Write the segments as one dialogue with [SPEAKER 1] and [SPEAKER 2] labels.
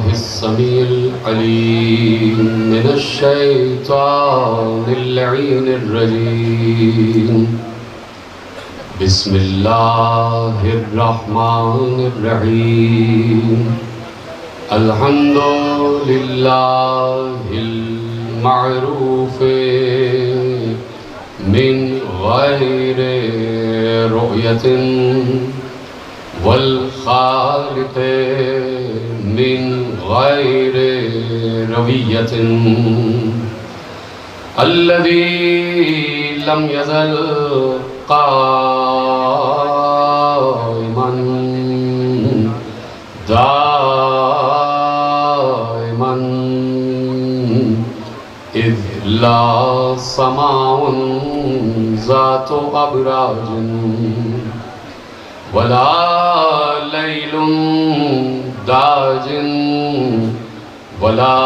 [SPEAKER 1] बिस्मिल्लाहिस्समीइल अलीम मिनश्शैतानिर लईनिर रजीम। बिस्मिल्लाहिर रहमानिर रहीम। अल्हम्दुलिल्लाहिल मअरूफ़ मिन गैरि रुयतिन वल खालिक़ मिन गैरि रवियतिन अल्लज़ी लम यज़ल क़ाइमन दाइमन इज़ ला समाउन ज़ातु अबराजिन वला लैलुन दाजिन वला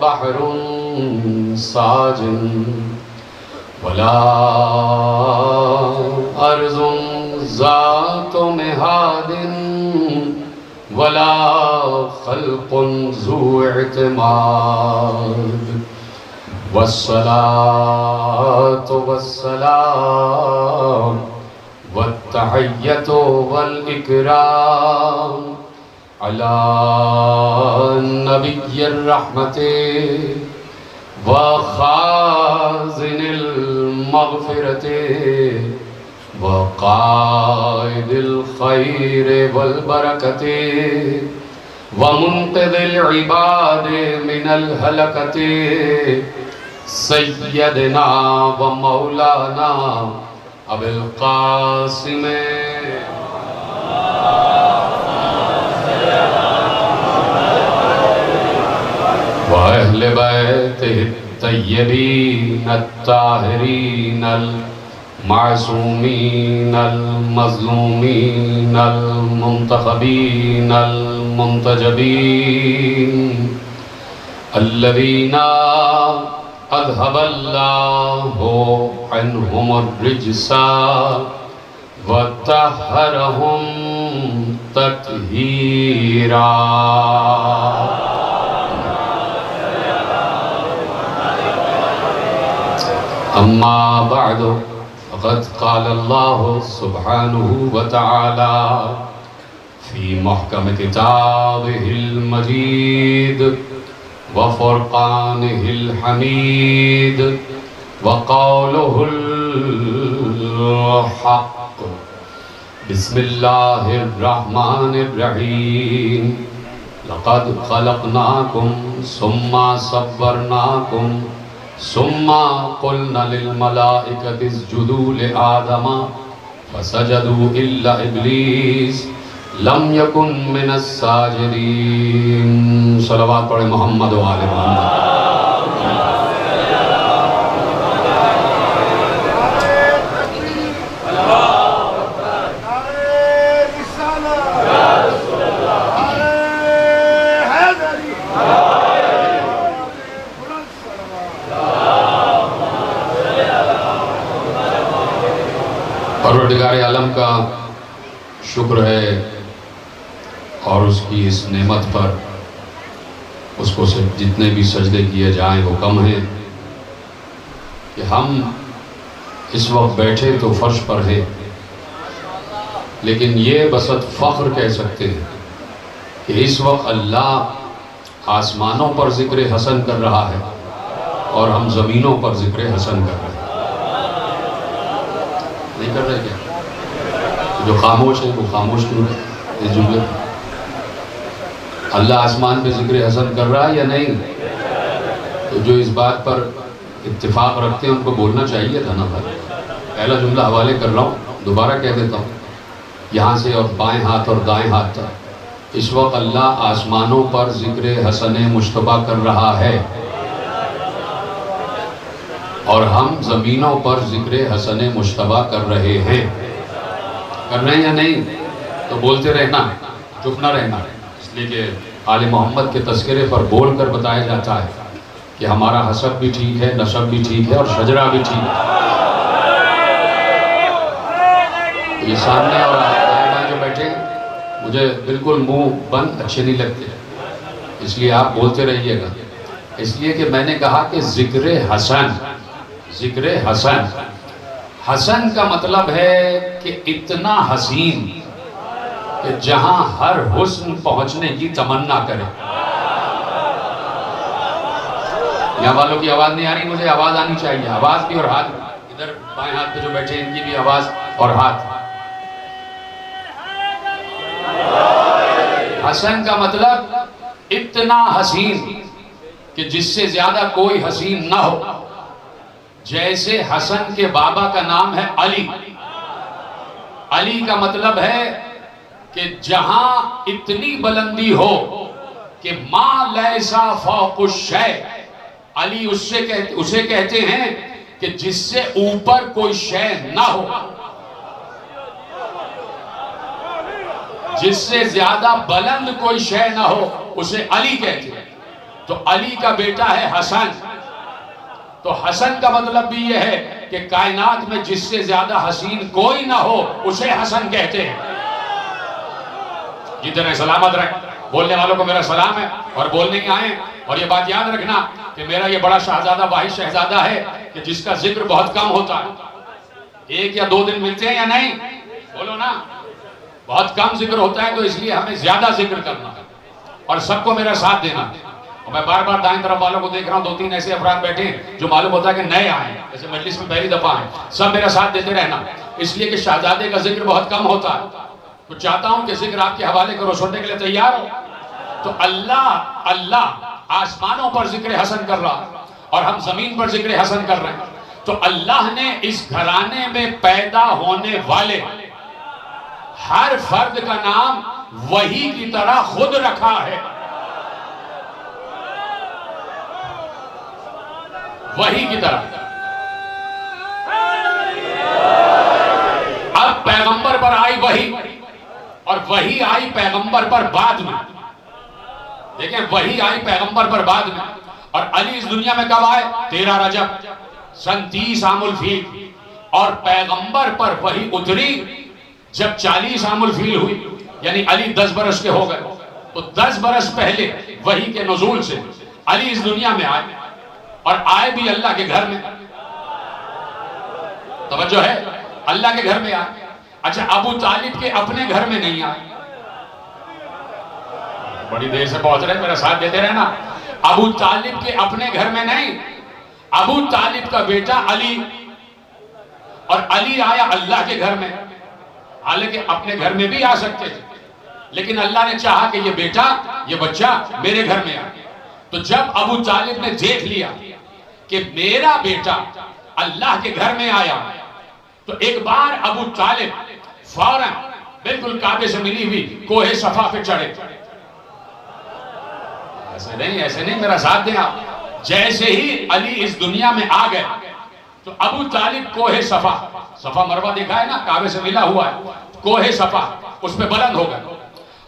[SPEAKER 1] बहरुन साजिन वला अर्ज़ुन ज़ातु मिहादिन वला खल्क़ुन ज़ू इत्माद वस्सलातु वस्सलाम वत्तहिय्यतु वल इकराम अला नबिय्यिर रहमति व खाज़िनिल मग़फ़िरति व क़ाइदिल खैर वल बरकति व मुन्क़िज़िल इबाद मिनल हलकति सय्यदना व मौलाना अबुल क़ासिम व अहले बैतिहि तय्यबीन अत्ताहिरीन अल मासूमीन अल मज़लूमीन अल मुंतखबीन अल मुंतजबीन अल्लज़ीना अज़हबल्लाहु अन्हुमुर रिज्सा व तहहरहुम तत्हीरा। अम्मा बअदु फ़क़द क़ालल्लाहु सुब्हानहु व तआला फ़ी मुहकम किताबिहिल मजीद व फ़ुरक़ानिहिल हमीद व क़ौलुहुल हक़्क़। बिस्मिल्लाहिर रहमानिर रहीम। लक़द ख़लक़नाकुम सुम्मा सव्वरनाकुम सुम्मा क़ुल्ना लिल मलाइकति इसजुदू लि आदम फसजदू इल्ला इब्लीस लम यकुन मिनस साजिदीन। सलवात पढ़े मोहम्मद व आले मोहम्मद। परवरदिगार आलम का शुक्र है और उसकी इस नेमत पर उसको से जितने भी सजदे किए जाएं वो कम हैं कि हम इस वक्त बैठे तो फर्श पर हैं, लेकिन ये बसत फ़ख्र कह सकते हैं कि इस वक्त अल्लाह आसमानों पर ज़िक्र हसन कर रहा है और हम ज़मीनों पर ज़िक्र हसन कर रहे हैं। नहीं कर रहे क्या? जो खामोश है वो खामोश क्यों है? इस जुमले अल्लाह आसमान पे ज़िक्र हसन कर रहा है या नहीं? तो जो इस बात पर इत्तिफाक रखते हैं उनको बोलना चाहिए था ना भाई। पहला जुमला हवाले कर रहा हूँ, दोबारा कह देता हूँ। यहाँ से और बाएं हाथ और दाएं हाथ तक इस वक्त अल्लाह आसमानों पर ज़िक्र हसन मुश्तबा कर रहा है और हम ज़मीनों पर ज़िक्र हसन मुश्तबा कर रहे हैं। कर रहे हैं या नहीं? तो बोलते रहना, चुप ना रहना। इसलिए कि आले मोहम्मद के तस्करे पर बोल कर बताया जाता है कि हमारा हसब भी ठीक है, नसब भी ठीक है और शजरा भी ठीक है। ये सामने और जो बैठे मुझे बिल्कुल मुंह बंद अच्छे नहीं लगते, इसलिए आप बोलते रहिएगा। इसलिए कि मैंने कहा कि जिक्र हसन, जिक्र हसन, हसन का मतलब है कि इतना हसीन कि जहां हर हुस्न पहुंचने की तमन्ना करे। यहाँ वालों की आवाज नहीं आ रही, मुझे आवाज आनी चाहिए, आवाज भी और हाथ भी। इधर बाएं हाथ पे जो बैठे इनकी भी आवाज और हाथ। हसन का मतलब इतना हसीन कि जिससे ज्यादा कोई हसीन ना हो। जैसे हसन के बाबा का नाम है अली, अली का मतलब है कि जहां इतनी बुलंदी हो कि मां लैसा फौकुश शै। अली उसे कहते हैं कि जिससे ऊपर कोई शय ना हो, जिससे ज्यादा बुलंद कोई शय ना हो, उसे अली कहते हैं। तो अली का बेटा है हसन। तो हसन का मतलब भी यह है कि कायनात में जिससे ज्यादा हसीन कोई ना हो, उसे हसन कहते हैं। जितने सलामत रहे, बोलने वालों को मेरा सलाम है और बोलने ही आए। और ये बात याद रखना कि मेरा ये बड़ा शहजादा वाहिद शहजादा है कि जिसका जिक्र बहुत कम होता है। 1 या 2 दिन मिलते हैं या नहीं, बोलो ना। बहुत कम जिक्र होता है, तो इसलिए हमें ज्यादा जिक्र करना है और सबको मेरा साथ देना। और मैं बार बार दाएं तरफ वालों को देख रहा हूँ, 2-3 ऐसे अफराद बैठे हैं जो मालूम होता है कि नए आए हैं, जैसे मजलिस में पहली दफा है। सब मेरा साथ देते रहना, इसलिए कि शहजादे का जिक्र बहुत कम होता है। तो चाहता हूं कि जिक्र आपके हवाले करो, सुनने के लिए तैयार हो? तो अल्लाह अल्लाह आसमानों पर जिक्र हसन कर रहा और हम जमीन पर जिक्र हसन कर रहे हैं। तो अल्लाह ने इस घराने में पैदा होने वाले हर फर्द का नाम वही की तरह खुद रखा है, वही की तरह। अब पैगंबर पर आई वही और वही आई पैगंबर पर बाद में। देखें, वही आई पैगंबर पर बाद में। और अली इस दुनिया में कब आए? 13 रजब सन 30 आमुल फील। और पैगंबर पर वही उतरी जब 40 आमुल फील हुई, यानी अली 10 बरस के हो गए। तो 10 बरस पहले वही के नुज़ूल से अली इस दुनिया में आए और आए भी अल्लाह के घर में। तवज्जो है, अल्लाह के घर में आए। अच्छा, अबू तालिब के अपने घर में नहीं आए। बड़ी देर से पहुंच रहे, मेरा साथ देते रहना। अबू तालिब के अपने घर में नहीं, अबू तालिब का बेटा अली, और अली आया अल्लाह के घर में। हालांकि अपने घर में भी आ सकते थे, लेकिन अल्लाह ने चाहा कि ये बेटा, ये बच्चा मेरे घर में आए। तो जब अबू तालिब ने देख लिया कि मेरा बेटा अल्लाह के घर में आया, तो एक बार अबू तालिब फौरन बिल्कुल काबे से मिली हुई कोहे सफा पे चढ़े। ऐसे नहीं, मेरा साथ दें आप। जैसे ही अली इस दुनिया में आ गए, तो अबू तालिब कोहे सफा, सफा मरवा देखा है ना, काबे से मिला हुआ है, कोहे सफा, उस पे बुलंद हो गए।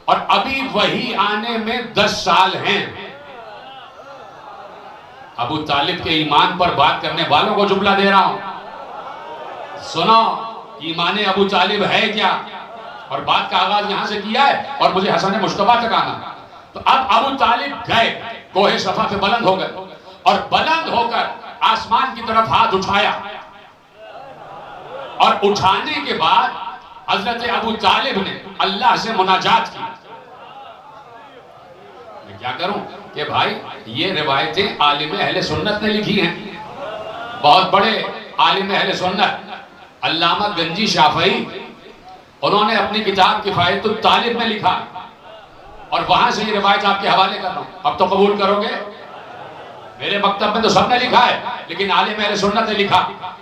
[SPEAKER 1] और अभी वही आने में 10 साल हैं। अबू तालिब के ईमान पर बात करने वालों को जुमला दे रहा हूं, सुनो, ईमान अबू तालिब है क्या? और बात का आगाज यहां से किया है और मुझे हसन मुश्तबा तक आना। तो अब अबू तालिब गए, कोहे सफा पे बुलंद हो गए और बुलंद होकर आसमान की तरफ हाथ उठाया। और उठाने के बाद हजरत अबू तालिब ने अल्लाह से मुनाजात की। मैं क्या करूं कि भाई, ये रिवायतें आलिम अहले सुन्नत ने लिखी हैं। बहुत बड़े आलिम अहले सुन्नत अल्लामा गंजी शाफई, उन्होंने अपनी किताब किफायतुत तालिब में लिखा और वहां से ये रिवायत आपके हवाले कर रहा हूं। अब तो कबूल करोगे? मेरे मकतब में तो सबने लिखा है, लेकिन आलिम अहले सुन्नत ने लिखा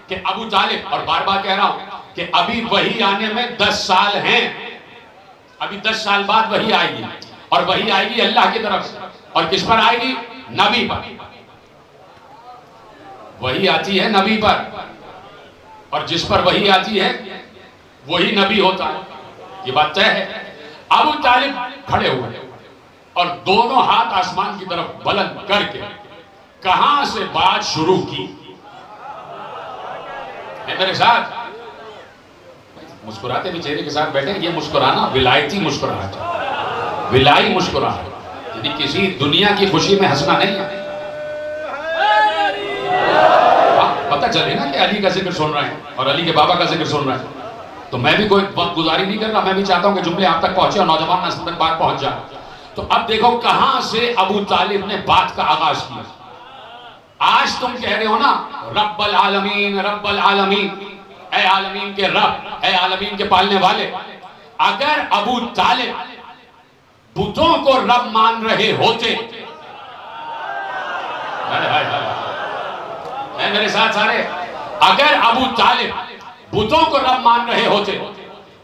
[SPEAKER 1] कि अबू तालिब, और बार बार कह रहा हूं कि अभी वही आने में 10 साल हैं। अभी 10 साल बाद वही आएगी, और वही आएगी अल्लाह की तरफ से। और किस पर आएगी? नबी पर। वही आती है नबी पर, और जिस पर वही आती है वही नबी होता है, ये बात तय है। अबू तालिब खड़े हुए और दोनों हाथ आसमान की तरफ बुलंद करके कहां से बात शुरू की? मेरे साथ मुस्कुराते भी चेहरे के साथ बैठे, ये मुस्कुराना विलायती मुस्कुराहट है, विलाई मुस्कुराहट, यानी किसी दुनिया की खुशी में हंसना नहीं है। पता चले ना कि अली का जिक्र सुन रहे हैं और अली के बाबा का जिक्र सुन रहे हैं, तो मैं भी कोई वक्त गुजारी नहीं कर रहा, मैं भी चाहता हूं कि जुमले आप तक पहुंचे और नौजवान नस्ल तक बात पहुंच जाए। तो अब देखो कहां से अबू तालिब ने बात का आगाज किया। आज तुम कह रहे हो ना रब्बल आलमीन, रब्बल आलमीन, ऐ आलमीन के रब, ऐ आलमीन के पालने वाले। अगर अबू तालिब बुतों को रब मान रहे होते, मेरे साथ सारे, अगर अबू तालिब बुतों को रब मान रहे होते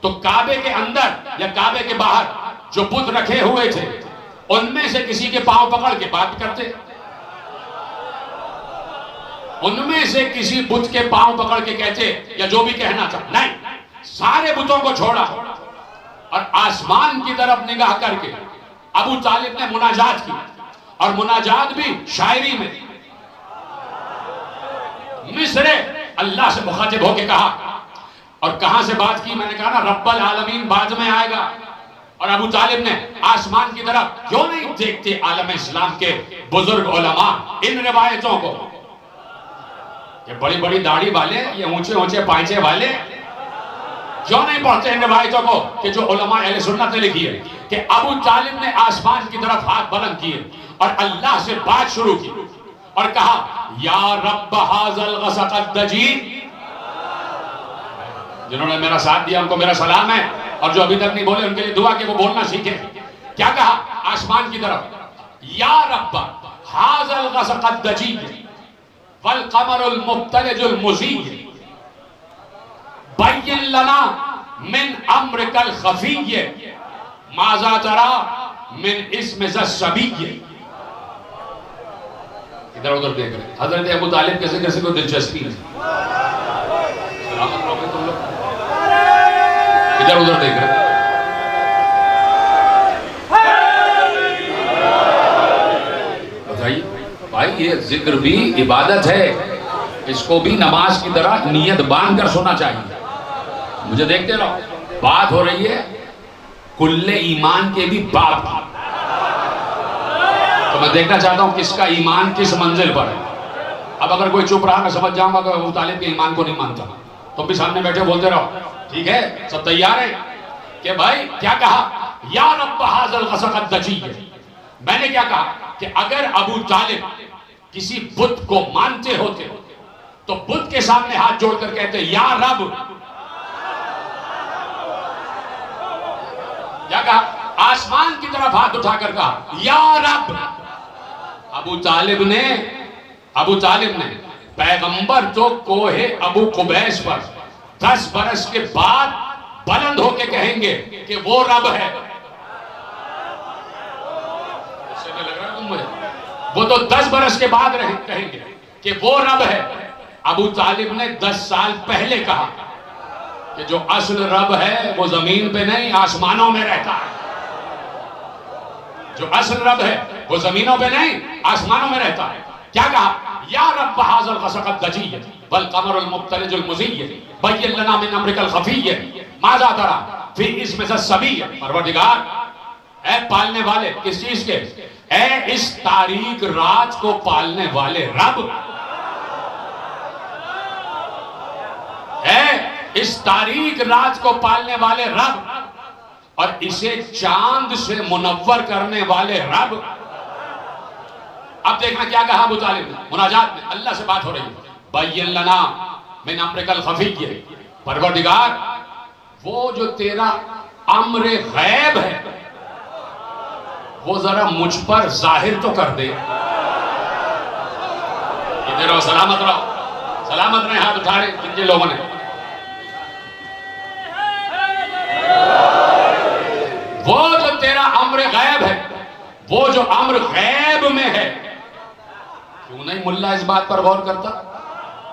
[SPEAKER 1] तो काबे के अंदर या काबे के बाहर जो बुत रखे हुए थे उनमें से किसी के पांव पकड़ के बात करते, उनमें से किसी बुत के पांव पकड़ के कहते या जो भी कहना था। नहीं, सारे बुतों को छोड़ा और आसमान की तरफ निगाह करके अबू तालिब ने मुनाजात की, और मुनाजात भी शायरी में, मिस्रे अल्लाह से मुखातिब होके कहा। और कहां से बात की? मैंने कहा ना रब्बल आलमीन बाद में आएगा। और अबू तालिब ने आसमान की तरफ, क्यों नहीं देखते आलम इस्लाम के बुजुर्ग उलमा इन रिवायतों को, ये बड़ी बड़ी दाढ़ी वाले, ये ऊंचे ऊंचे पांचे वाले क्यों नहीं पढ़ते इन रिवायतों को कि जो उलमा अहले सुन्नत ने लिखी है कि अबू तालिब ने आसमान की तरफ हाथ बुलंद किए और अल्लाह से बात शुरू की और कहा या रब्ब हाज़ल ग़सक़द दजीर। जिन्होंने मेरा साथ दिया उनको मेरा सलाम है, और जो अभी तक नहीं बोले उनके लिए दुआ कि वो बोलना सीखे। क्या कहा? आसमान की तरफ, या रब्ब हाज़ल ग़सक़द दजीर वल क़मरुल मुब्तलिजुल मुज़ीर बय्यिन लना मिन अम्रिकल ख़फ़ीय्य माज़ा तरा मिन इस्मि ज़स्सबीय्य। इधर उधर देख रहे, हजरत अबू तालिब के जिक्र से कोई दिलचस्पी नहीं, सलामत रहोगे तुम लोग, इधर उधर देख रहे। बताइए भाई, ये जिक्र भी इबादत है, इसको भी नमाज की तरह नियत बांध कर सुनना चाहिए। मुझे देखते रहो, बात हो रही है कुल्ले ईमान के भी बाप की, तो मैं देखना चाहता हूं किसका ईमान किस मंजिल पर है। अब अगर कोई चुप रहा मैं समझ जाऊंगा कि अबू तालिब के ईमान को नहीं मानता। तुम भी सामने बैठे बोलते रहो, ठीक है, सब तैयार है कि भाई क्या कहा? या रब्ब हाज़ल ग़सक़द दजीर। मैंने क्या कहा कि अगर अबू तालिब किसी बुत को मानते होते तो बुत के सामने हाथ जोड़कर कहते या रब। क्या कहा? आसमान की तरफ हाथ उठाकर कहा या रब। अबू तालिब ने पैगंबर तो कोहे अबू कुबैस पर 10 बरस के बाद बुलंद होके कहेंगे कि वो रब है। लग रहा है मुझे, वो तो 10 बरस के बाद कहेंगे कि वो रब है। अबू तालिब ने 10 साल पहले कहा कि जो असल रब है वो जमीन पे नहीं आसमानों में रहता है। जो असल रब है वो जमीनों पे नहीं आसमानों में रहता है। क्या कहा? या रब्ब हाज़ल ग़सक़द दजीर वल क़मरुल मुब्तलिजुल मुज़ीर बय्यिन लना मिन अम्रिकल ख़फ़ीय्य माज़ा तरा फ़ी इस्मि ज़स्सबीय्य। परवरदिगार, ऐ पालने वाले, किस चीज के? ऐ इस तारीक रात को पालने वाले रब, ऐ इस तारीक रात को पालने वाले रब, और इसे चांद से मुनव्वर करने वाले रब। अब देखना क्या कहा अबू तालिब ने मुनाजात में, अल्लाह से बात हो रही है। बय्यिन लना मिन अम्रिकल ख़फ़ीय्य, परवरदिगार वो जो तेरा अम्र गैब है वो जरा मुझ पर जाहिर तो कर दे। इधर रहो, सलामत रहो, सलामत रहे, हाथ उठा रहे जिन लोगों ने। वो जो तेरा अम्र गैब है, वो जो अम्र गैब में है, क्यों नहीं मुल्ला इस बात पर गौर करता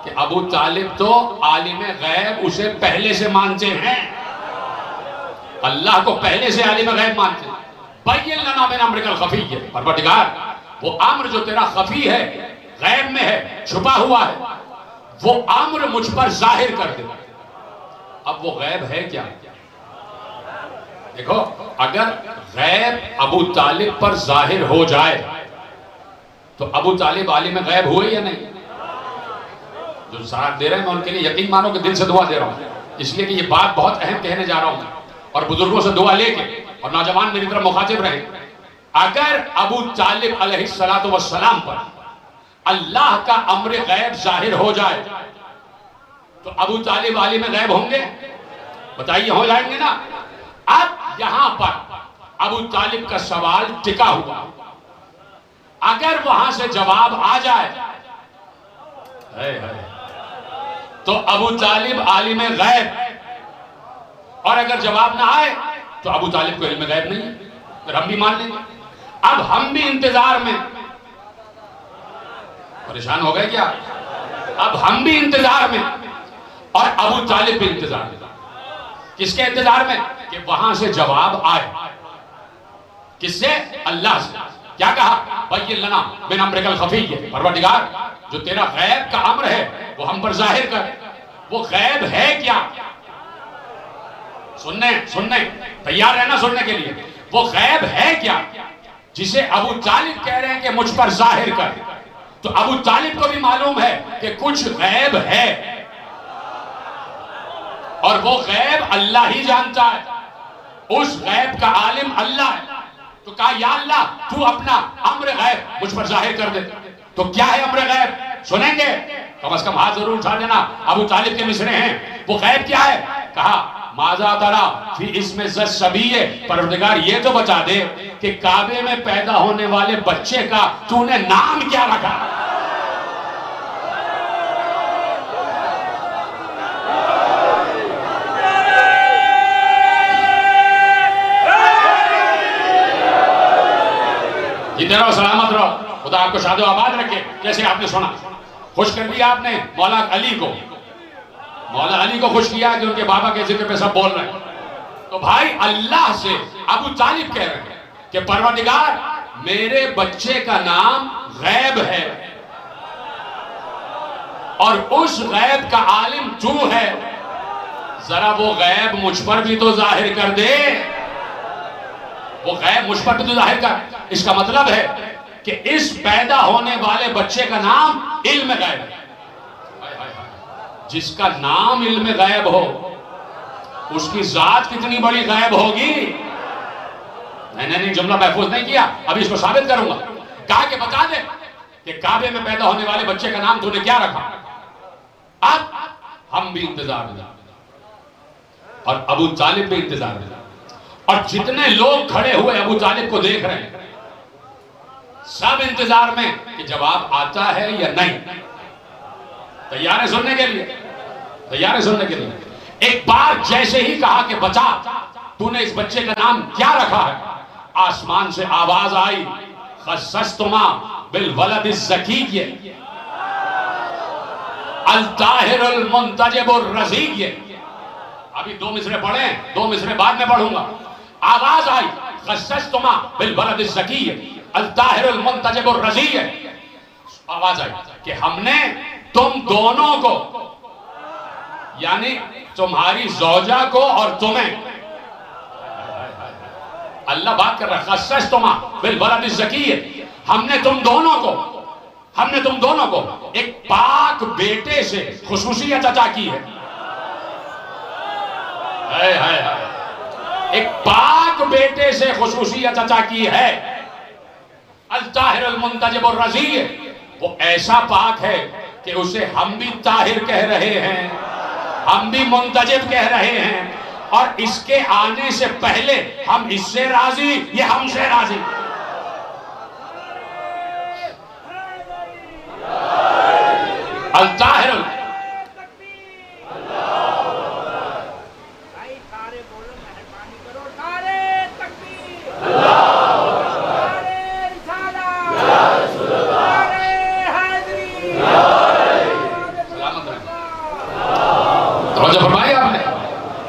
[SPEAKER 1] कि अबू तालिब तो आलिम गैब उसे पहले से मानते हैं, अल्लाह को पहले से आलिम गैब मानते हैं। बय्यिन लना मिन अम्रिकल ख़फ़ीय्य, परवरदिगार वो अम्र जो तेरा खफी है, गैब में है, छुपा हुआ है, वो अम्र मुझ पर जाहिर कर दे। अब वो गैब है क्या? देखो, अगर गैब अबू तालिब पर जाहिर हो जाए तो अबू तालिब आलिम गैब हुए या नहीं? जो साथ दे रहे हैं मैं उनके लिए यकीन मानो कि दिल से दुआ दे रहा हूं, इसलिए कि ये बात बहुत अहम कहने जा रहा हूं और बुजुर्गों से दुआ लेके और नौजवान मेरी तरफ मुखातिब रहे। अगर अबू तालिब अलैहिस्सलातु वस्सलाम पर अल्लाह का अम्र गैब जाहिर हो जाए तो अबू तालिब आलिम गैब होंगे? बताइए, हो जाएंगे ना? अब यहां पर अबू तालिब का सवाल टिका हुआ, अगर वहां से जवाब आ जाए तो अबू तालिब आलिम गैब, और अगर जवाब ना आए तो अबू तालिब को इल्म गैब नहीं है, फिर हम भी मान लेंगे। अब हम भी इंतजार में, परेशान हो गए क्या? अब हम भी इंतजार में और अबू तालिब भी इंतजार में। किसके इंतजार में? कि वहां से जवाब आए। किससे? अल्लाह से। क्या कहा? बय्यिन लना मिन अम्रिकल खफी, परवरदिगार जो तेरा गैब का अम्र है वो हम पर जाहिर कर। वो गैब है क्या? सुनने तैयार है ना सुनने के लिए? वो गैब है क्या जिसे अबू तालिब कह रहे हैं कि मुझ पर जाहिर कर? तो अबू तालिब को भी मालूम है कि कुछ गैब है और वो गैब अल्लाह ही जानता है, उस गैब का आलिम अल्लाह है। तो कहा, या अल्लाह तू अपना अम्र गैब मुझ पर जाहिर कर दे। तो क्या है अम्र गैब? सुनेंगे? कम से कम हाथ जरूर उठा देना। अबू तालिब के मिसरे हैं, वो गैब क्या है? कहा, माजा तरा फी इसमें ज़स्सबीय, परवरदिगार ये तो बता दे कि काबे में पैदा होने वाले बच्चे का तूने नाम क्या रखा? जिंदा रहो, सलामत रहो, खुदा आपको शादो आबाद रखे। जैसे आपने सुना, खुश कर दिया आपने मौला अली को, मौला अली को खुश किया कि उनके बाबा के जिक्र पे सब बोल रहे हैं। तो भाई अल्लाह से अबू तालिब कह रहे हैं कि परवरदिगार मेरे बच्चे का नाम गैब है और उस गैब का आलिम तू है, जरा वो गैब मुझ पर भी तो जाहिर कर दे। वो गैब मुझ पर भी तो जाहिर कर। इसका मतलब है कि इस पैदा होने वाले बच्चे का नाम इल्म गैब है। जिसका नाम इल्म गैब हो उसकी जात कितनी बड़ी गैब होगी। मैंने जुमला महफूज नहीं किया, अभी इसको साबित करूंगा। कहा कि बता दे कि काबे में पैदा होने वाले बच्चे का नाम तूने क्या रखा। अब हम भी इंतजार में और अबू तालिब भी इंतजार में, और जितने लोग खड़े हुए अबू तालिब को देख रहे हैं सब इंतजार में कि जवाब आता है या नहीं। तैयार है सुनने के लिए? तैयार है सुनने के लिए? एक बार जैसे ही कहा कि बचा तूने इस बच्चे का नाम क्या रखा है, आसमान से आवाज आई, खस्सस्तुमा बिल वलदिज़ ज़की अल ताहिरुल मुंतजिबुर रज़ी। अभी दो मिसरे पढ़े, दो मिसरे बाद में पढ़ूंगा। आवाज आई, खस्सस्तुमा बिल वलदिज़ ज़की अल ताहिरुल मुंतजिबुर रज़ी। आवाज आई कि हमने तुम दोनों को, यानी तुम्हारी ज़ौजा को और तुम्हें, अल्लाह बात कर रहा है, खस्सस्तुमा बिल वलदिज़ ज़की, हमने तुम दोनों को एक पाक बेटे से खुसूसियत अता की है। एक पाक बेटे से खुसूसियत अता की है। अल ताहिरुल मुंतजिबुर रज़ी, वो ऐसा पाक है कि उसे हम भी ताहिर कह रहे हैं, हम भी मुंतजिब कह रहे हैं, और इसके आने से पहले हम इससे राजी, ये हमसे राजी। अल ताहिरुल,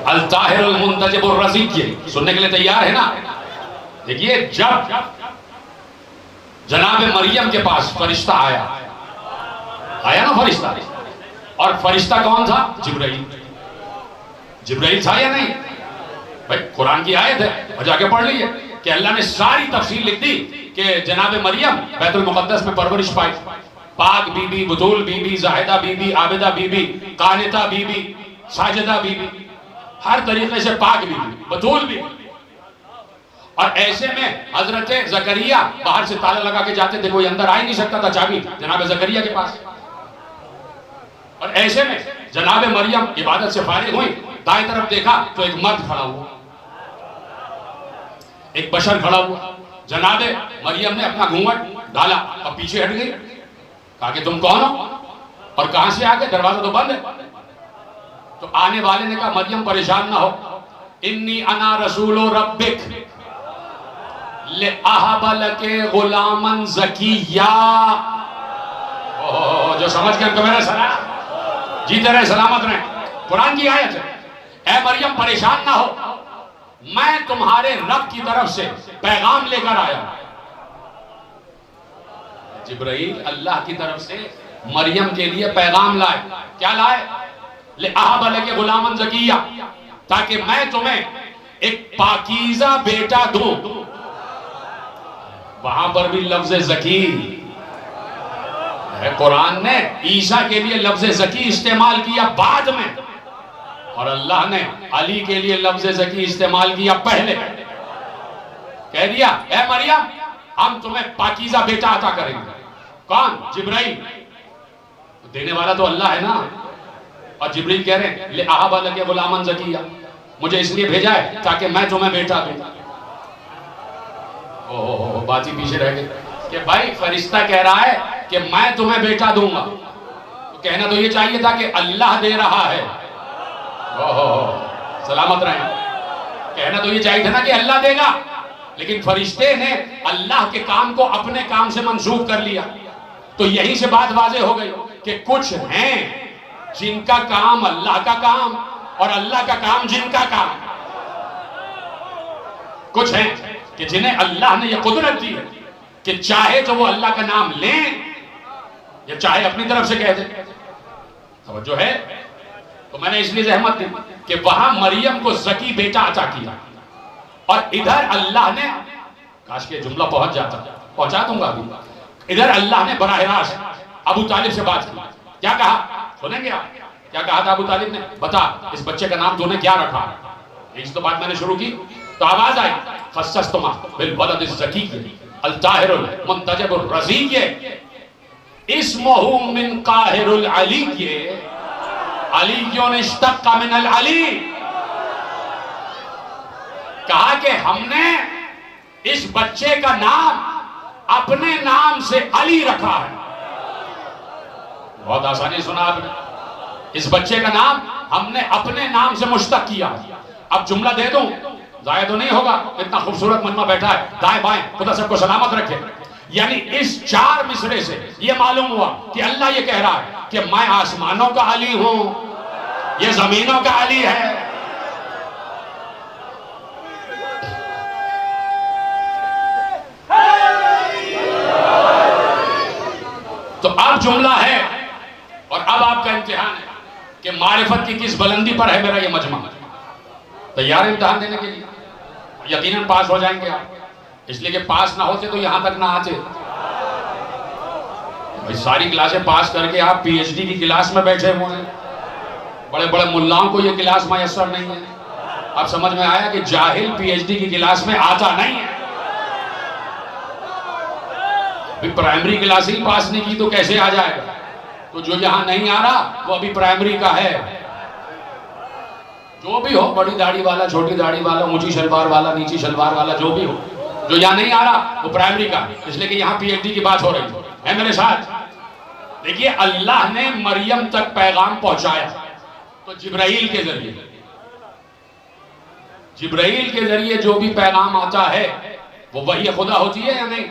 [SPEAKER 1] अल ताहिरुल मुंतजिबुर रज़ी। सुनने के लिए तैयार है ना? देखिए, जब जनाब मरियम के पास फरिश्ता आया ना फरिश्ता, और फरिश्ता कौन था? जिब्राइल। जिब्राइल था या नहीं? भाई कुरान की आयत है और जाके पढ़ लीजिए कि अल्लाह ने सारी तफसील लिख दी कि जनाब मरियम बैतुल मुक़द्दस में परवरिश पाई। पाक बीबी, बुतूल बीबी, जाहिदा बीबी, आबिदा बीबी, कानिता बीबी, साजिदा बीबी, हर तरीके से पाक बीबी, बतूल बीबी। और ऐसे में हजरत जकरिया बाहर से ताला लगा के जाते थे, कोई अंदर आ ही नहीं सकता था, चाबी जनाब जकरिया के पास। और ऐसे में जनाब मरियम इबादत से फारिग हुई, दाएं तरफ देखा तो एक मर्द खड़ा हुआ, एक बशर खड़ा हुआ। जनाब मरियम ने अपना घूंघट डाला और पीछे हट गई, कहा कि तुम कौन हो और कहां से आ गए, दरवाजा तो बंद है। तो आने वाले ने कहा मरियम परेशान ना हो, इन्नी अना रसूलो रब्बिक ले अहबल के गुलामन ज़किया। जो समझ गए उनको मेरा सलाम, जीते रहे सलामत रहे। कुरान की आयत है, ए मरियम परेशान ना हो, मैं तुम्हारे रब की तरफ से पैगाम लेकर आया। जिब्राइल अल्लाह की तरफ से मरियम के लिए पैगाम लाए। क्या लाए? ले अहबल के गुलामन ज़किया, ताकि मैं तुम्हें एक पाकीज़ा बेटा दूं। वहां पर भी लफ्ज ज़की है। कुरान ने ईसा के लिए लफ्ज ज़की इस्तेमाल किया बाद में, और अल्लाह ने अली के लिए लफ्ज ज़की इस्तेमाल किया पहले। कह दिया ए मरियम हम तुम्हें पाकीज़ा बेटा अता करेंगे। कौन? जिब्राइल। देने वाला तो अल्लाह है ना। और जिब्रील कह रहे हैं ले अहबल के गुलामन ज़किया, मुझे इसलिए भेजा है ताकि मैं तुम्हें बेटा दूं। ओह बात ही पीछे रह गई कि भाई फरिश्ता कह रहा है कि मैं तुम्हें बेटा दूंगा, तो कहना तो ये चाहिए था कि अल्लाह दे रहा है। ओह सलामत रहे। कहना तो ये चाहिए था ना कि अल्लाह देगा, लेकिन फरिश्ते ने अल्लाह के काम को अपने काम से मंसूब कर लिया। तो यहीं से बात वाज़ेह हो गई कि कुछ हैं जिनका काम अल्लाह का काम और अल्लाह का काम जिनका काम। कुछ हैं कि जिन्हें अल्लाह ने यह कुदरत दी है कि चाहे तो वो अल्लाह का नाम लें या चाहे अपनी तरफ से कह दें। तो जो है तो मैंने इसलिए जहमत दी कि वहां मरियम को ज़की बेटा अता किया, और इधर अल्लाह ने, काश के जुमला पहुंच जाता, पहुंचा दूंगा अभी। इधर अल्लाह ने बराह रास्त अबू तालिब से बात की। क्या कहा सुनेंगे आप? क्या कहा था अबू तालिब ने? बता इस बच्चे का नाम तूने क्या रखा? इस तो बात मैंने शुरू की तो आवाज आई खस्सस्तुमा बिल वलद ज़की अल ताहिरुल मुंतजबुर रज़ी, इस्मुहु मिन काहिरुल अली, अलीयुन इश्तक़्क़ा मिनल अली। कहा कि हमने इस बच्चे का नाम अपने नाम से अली रखा है। बहुत आसानी सुना आपने। इस बच्चे का नाम हमने अपने नाम से मुश्तक किया। अब जुमला दे दूं, जाया तो नहीं होगा, इतना खूबसूरत मजमा बैठा है, दाएं बाएं खुदा सबको सलामत रखे। यानी इस 4 मिसरे से ये मालूम हुआ कि अल्लाह ये कह रहा है कि मैं आसमानों का अली हूं, ये जमीनों का अली है। तो अब जुमला है और अब आपका इम्तिहान है कि मारिफत की किस बुलंदी पर है मेरा ये मजमा। तैयार इम्तिहान देने के लिए? यकीनन पास हो जाएंगे आप, इसलिए कि पास ना होते तो यहां तक ना आते। भाई सारी क्लासें पास करके आप पीएचडी की क्लास में बैठे हुए हैं। बड़े बड़े मुल्लाओं को ये क्लास मयसर नहीं है। अब समझ में आया कि जाहिल पीएचडी की क्लास में आता नहीं है। प्राइमरी क्लास ही पास नहीं की तो कैसे आ जाएगा? तो जो यहां नहीं आ रहा वो अभी प्राइमरी का है। जो भी हो, बड़ी दाढ़ी वाला, छोटी दाढ़ी वाला, ऊंची शलवार वाला, नीची शलवार वाला, जो भी हो, जो यहां नहीं आ रहा वो प्राइमरी का, इसलिए कि यहां पीएचडी की बात हो रही है मेरे साथ। देखिए अल्लाह ने मरियम तक पैगाम पहुंचाया तो जिब्राइल के जरिए, जिब्राइल के जरिए जो भी पैगाम आता है वो वही खुदा होती है या नहीं?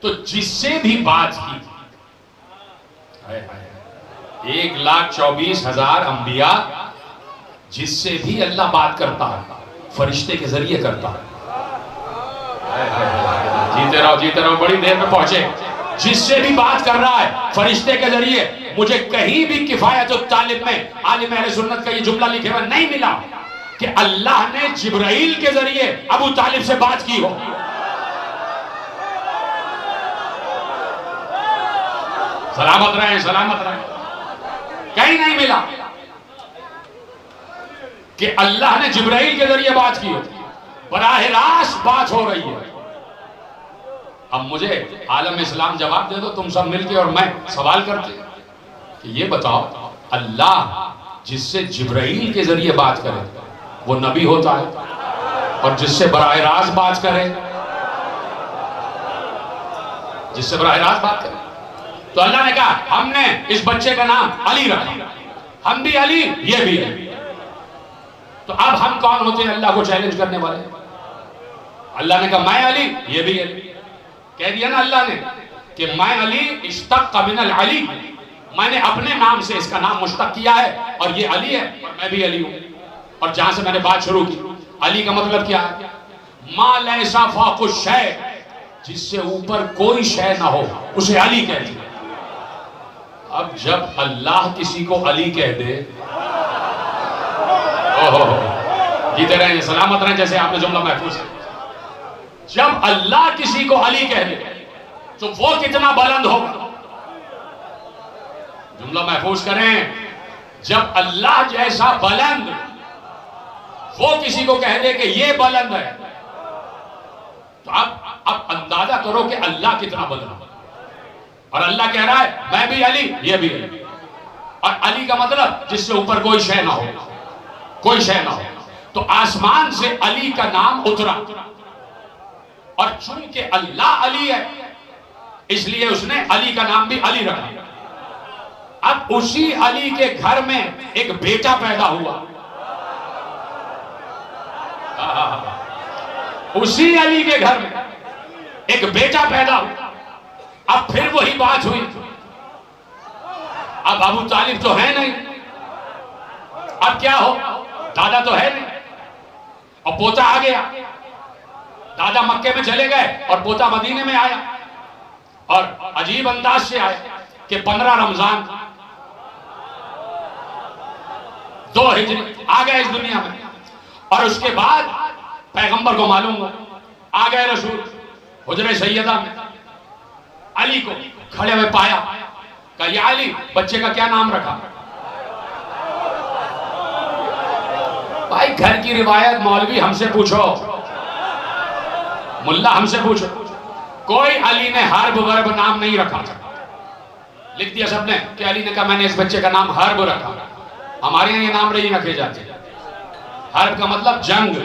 [SPEAKER 1] तो जिससे भी बात की, 1,24,000 अंबिया, जिससे भी अल्लाह बात करता है फरिश्ते के जरिए करता है। जीते रहो, बड़ी देर में पहुंचे। जिससे भी बात कर रहा है फरिश्ते के जरिए, मुझे कहीं भी किफायत तालिब में आलिम अहले सुन्नत का ये जुमला लिखे हुआ नहीं मिला कि अल्लाह ने जिब्राइल के जरिए अबू तालिब से बात की हो। सलामत रहे, सलामत रहे। कहीं नहीं मिला कि अल्लाह ने जिब्राइल के जरिए बात की हो, बराह रास्त बात हो रही है। अब मुझे आलम इस्लाम जवाब दे दो तुम सब मिलके और मैं सवाल करते कि ये बताओ, अल्लाह जिससे जिब्राइल के जरिए बात करे वो नबी होता है, और जिससे बराह रास्त बात करे, जिससे बराह रास्त बात करे, तो अल्लाह ने कहा हमने इस बच्चे का नाम अली रखा, हम भी अली ये भी अली। तो अब हम कौन होते हैं अल्लाह को चैलेंज करने वाले? अल्लाह ने कहा मैं अली ये भी अली। कह दिया ना अल्लाह ने कि मैं अली इश्तक़ मिनल अली, मैंने अपने नाम से इसका नाम मुश्तक़ किया है और ये अली है और मैं भी अली हूं। और जहां से मैंने बात शुरू की, अली का मतलब क्या है? मा लैसा फाकुश शै, जिससे ऊपर कोई शय ना हो उसे अली कहते हैं। अब जब अल्लाह किसी को अली कह दे, ओहो जीते रहे, सलामत रहे, जैसे आपने जुमला महफूज है। जब अल्लाह किसी को अली कह दे तो वो कितना बुलंद होगा? जुमला महफूज करें, जब अल्लाह जैसा बुलंद वो किसी को कह दे कि ये बुलंद है, तो अब अंदाजा करो कि अल्लाह कितना बुलंद। और अल्लाह कह रहा है मैं भी अली ये भी अली। और अली का मतलब जिससे ऊपर कोई शय ना हो, कोई शय ना हो। तो आसमान से अली का नाम उतरा, और चूंकि अल्लाह अली है इसलिए उसने अली का नाम भी अली रखा। अब उसी अली के घर में एक बेटा पैदा हुआ, उसी अली के घर में एक बेटा पैदा हुआ। अब फिर वही बात हुई, अब अबू तालिब तो है नहीं, अब क्या हो? दादा तो है नहीं और पोता आ गया। दादा मक्के में चले गए और पोता मदीने में आया, और अजीब अंदाज से आया कि 15 रमजान 2 हिजरी आ गए इस दुनिया में। और उसके बाद पैगंबर को मालूम हुआ, आ गए रसूल हुजरे सैयदा में, अली को खड़े हुए पाया, कहा या अली बच्चे का क्या नाम रखा? भाई घर की रिवायत मौलवी हमसे पूछो, मुल्ला हमसे पूछो, कोई अली ने हर्ब वर्ब नाम नहीं रखा था। लिख दिया सबने कि अली ने कहा मैंने इस बच्चे का नाम हर्ब रखा। हमारे यहाँ ये नाम नहीं रखे जाते। हर्ब का मतलब जंग,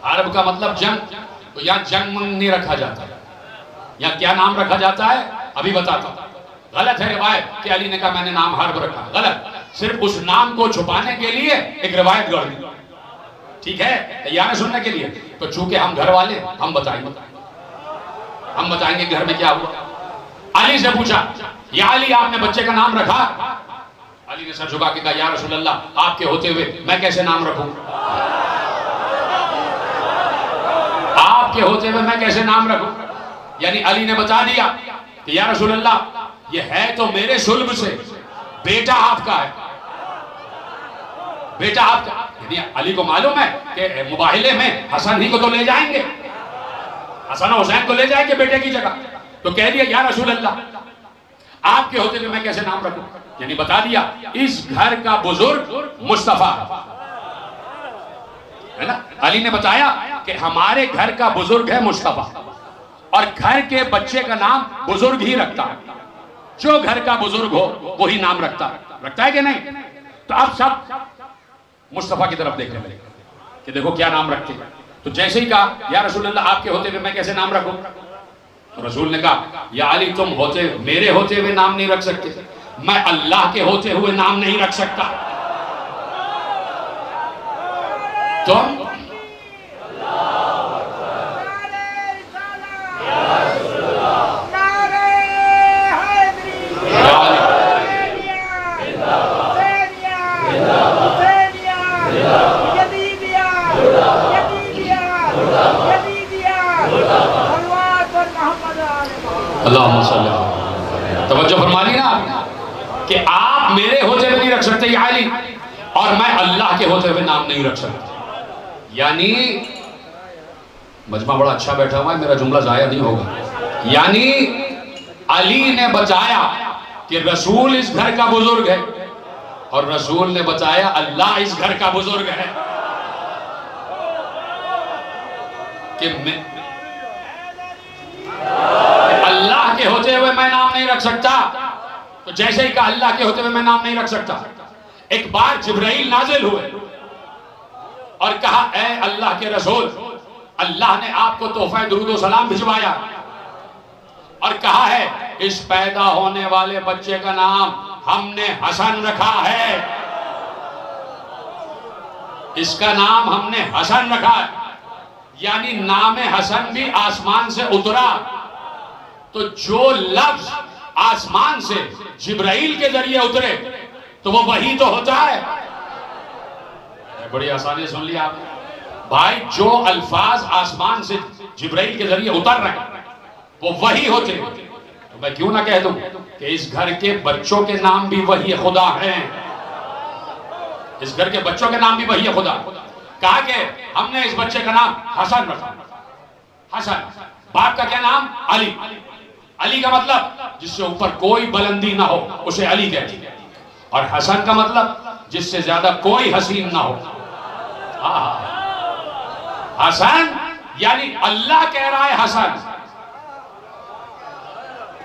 [SPEAKER 1] हर्ब का मतलब जंग, तो यहाँ जंग नहीं रखा जाता। यहाँ क्या नाम रखा जाता है अभी बताता हूं। गलत है रिवायत कि अली ने कहा मैंने नाम हर्ब रखा, गलत। सिर्फ उस नाम को छुपाने के लिए एक रिवायत गढ़ दी, ठीक है, तैयार है सुनने के लिए? तो चूंकि हम घर वाले हम बताएंगे घर में क्या हुआ। अली से पूछा या अली आपने बच्चे का नाम रखा? अली ने सर झुका के कहा या रसूल अल्लाह आपके होते हुए मैं कैसे नाम रखूं? आपके होते हुए मैं कैसे नाम रखूं? यानी अली ने बता दिया कि या रसूल अल्लाह ये है तो मेरे सुल्ब से, बेटा आपका है, बेटा आपका। यदि अली को मालूम है कि मुबाहिले में हसन ही को तो ले जाएंगे, हसन और हुसैन को ले जाएंगे बेटे की जगह, तो कह दिया या रसूल अल्लाह आपके होते हुए मैं कैसे नाम रखूं? यानी बता दिया इस घर का बुजुर्ग मुस्तफा है ना। अली ने बताया कि हमारे घर का बुजुर्ग है मुस्तफा, और घर के बच्चे का नाम बुजुर्ग ही रखता है। जो घर का बुजुर्ग हो वही नाम रखता है कि नहीं? तो आप सब मुस्तफा की तरफ देखने लगे कि देखो क्या नाम रखते हैं। तो जैसे ही कहा या रसूल अल्लाह आपके होते हुए मैं कैसे नाम रखूं? तो रसूल ने कहा या अली तुम मेरे होते हुए नाम नहीं रख सकते, मैं अल्लाह के होते हुए नाम नहीं रख सकता। तुम अल्लाहुम्मा सल्ली तवज्जो फरमा ली ना कि आप मेरे होते हुए नहीं रख सकते या अली, और मैं अल्लाह के होते हुए नाम नहीं रख सकता। यानी मजमा बड़ा अच्छा बैठा हुआ है, मेरा जुमला जाया नहीं होगा। यानी अली ने बताया कि रसूल इस घर का बुजुर्ग है, और रसूल ने बताया अल्लाह इस घर का बुजुर्ग है। कि अल्लाह के होते हुए मैं नाम नहीं रख सकता, तो जैसे ही कहा अल्लाह के होते हुए मैं नाम नहीं रख सकता। एक बार जिब्राइल नाजिल हुए और कहा, ऐ अल्लाह के रसूल, अल्लाह ने आपको तोहफा दुरूद सलाम भिजवाया और कहा है इस पैदा होने वाले बच्चे का नाम हमने हसन रखा है, इसका नाम हमने हसन रखा है। यानी नाम हसन भी आसमान से उतरा, तो जो लफ्ज आसमान से जिब्राइल के जरिए उतरे तो वो वही तो होता है। बड़ी आसानी सुन लिया आपने भाई, जो अल्फाज आसमान से जिब्राइल के जरिए उतर रहे हैं वो वही होते। तो मैं क्यों ना कह दूं कि इस घर के बच्चों के नाम भी वही खुदा हैं, इस घर के बच्चों के नाम भी वही खुदा। कहा कि हमने इस बच्चे का नाम हसन रखा। हसन, बाप का क्या नाम? अली। अली का मतलब जिससे ऊपर कोई बुलंदी ना हो उसे अली कहते हैं, और हसन का मतलब जिससे ज्यादा कोई हसीन ना हो। हसन यानी अल्लाह कह रहा है हसन।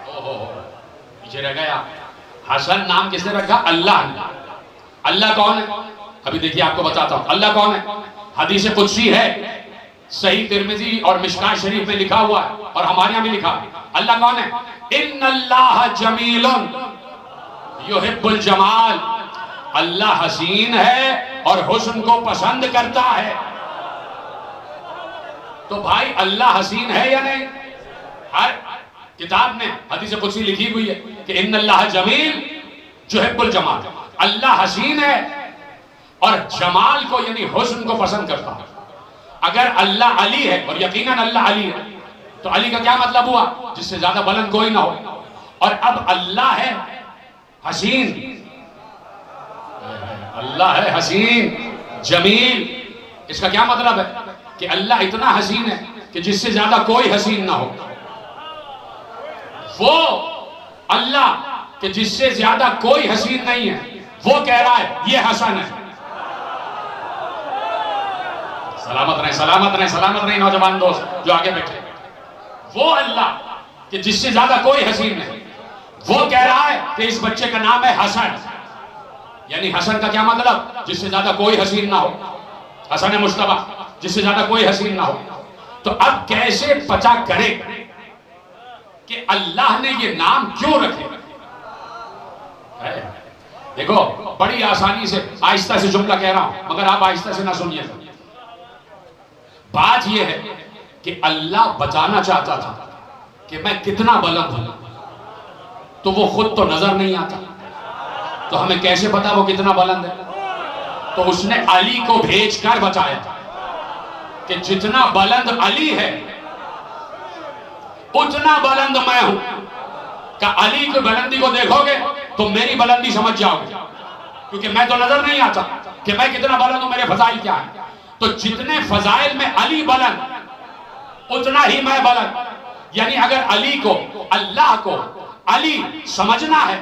[SPEAKER 1] ओहो, पीछे रह गया। हसन नाम किसने रखा? अल्लाह ने। अल्लाह कौन है? अभी देखिए आपको बताता हूं अल्लाह कौन है। हदीस कुदसी है, सही तिर्मिजी और मिशकात शरीफ में लिखा हुआ है, और हमारे यहां भी लिखा है। अल्लाह कौन है? इन्नल्लाह जमीलुन युहिब्बुल जमाल। अल्लाह हसीन है और हुस्न को पसंद करता है। तो भाई अल्लाह हसीन है या नहीं? हर किताब में हदीस कुदसी लिखी हुई है कि इन्नल्लाह जमील युहिब्बुल जमाल। अल्लाह हसीन है और जमाल को यानी हुस्न को पसंद करता है। अगर अल्लाह अली है, और यकीनन अल्लाह अली है, तो अली का क्या मतलब हुआ? जिससे ज्यादा बुलंद कोई ना हो। और अब अल्लाह है हसीन, अल्लाह है हसीन जमील। इसका क्या मतलब है? कि अल्लाह इतना हसीन है कि जिससे ज्यादा कोई हसीन ना हो। वो अल्लाह कि जिससे ज्यादा कोई हसीन नहीं है, वो कह रहा है ये हसन है। सलामत रहे, सलामत रहे, सलामत रहे नौजवान दोस्त जो आगे बैठे। वो अल्लाह कि जिससे ज्यादा कोई हसीन नहीं, वो कह रहा है कि इस बच्चे का नाम है हसन। यानी हसन का क्या मतलब? जिससे ज्यादा कोई हसीन ना हो। हसन है मुश्तबा, जिससे ज्यादा कोई हसीन ना हो। तो अब कैसे पता करे कि अल्लाह ने ये नाम क्यों रखे? देखो बड़ी आसानी से, आहिस्ता से जुमला कह रहा हूं, मगर आप आहिस्ता से ना सुनिए। बात यह है कि अल्लाह बताना चाहता था कि मैं कितना बुलंद हूं, तो वो खुद तो नजर नहीं आता, तो हमें कैसे पता वो कितना बुलंद है? तो उसने अली को भेजकर बताया कि जितना बुलंद अली है उतना बुलंद मैं हूं। का अली की बुलंदी को देखोगे तो मेरी बुलंदी समझ जाओगे, क्योंकि मैं तो नजर नहीं आता कि मैं कितना बुलंद हूं, मेरे फजाइल क्या है। तो जितने फजाइल में अली बुलंद उतना ही मैं बुलंद। यानी अगर अली को, अल्लाह को अली समझना है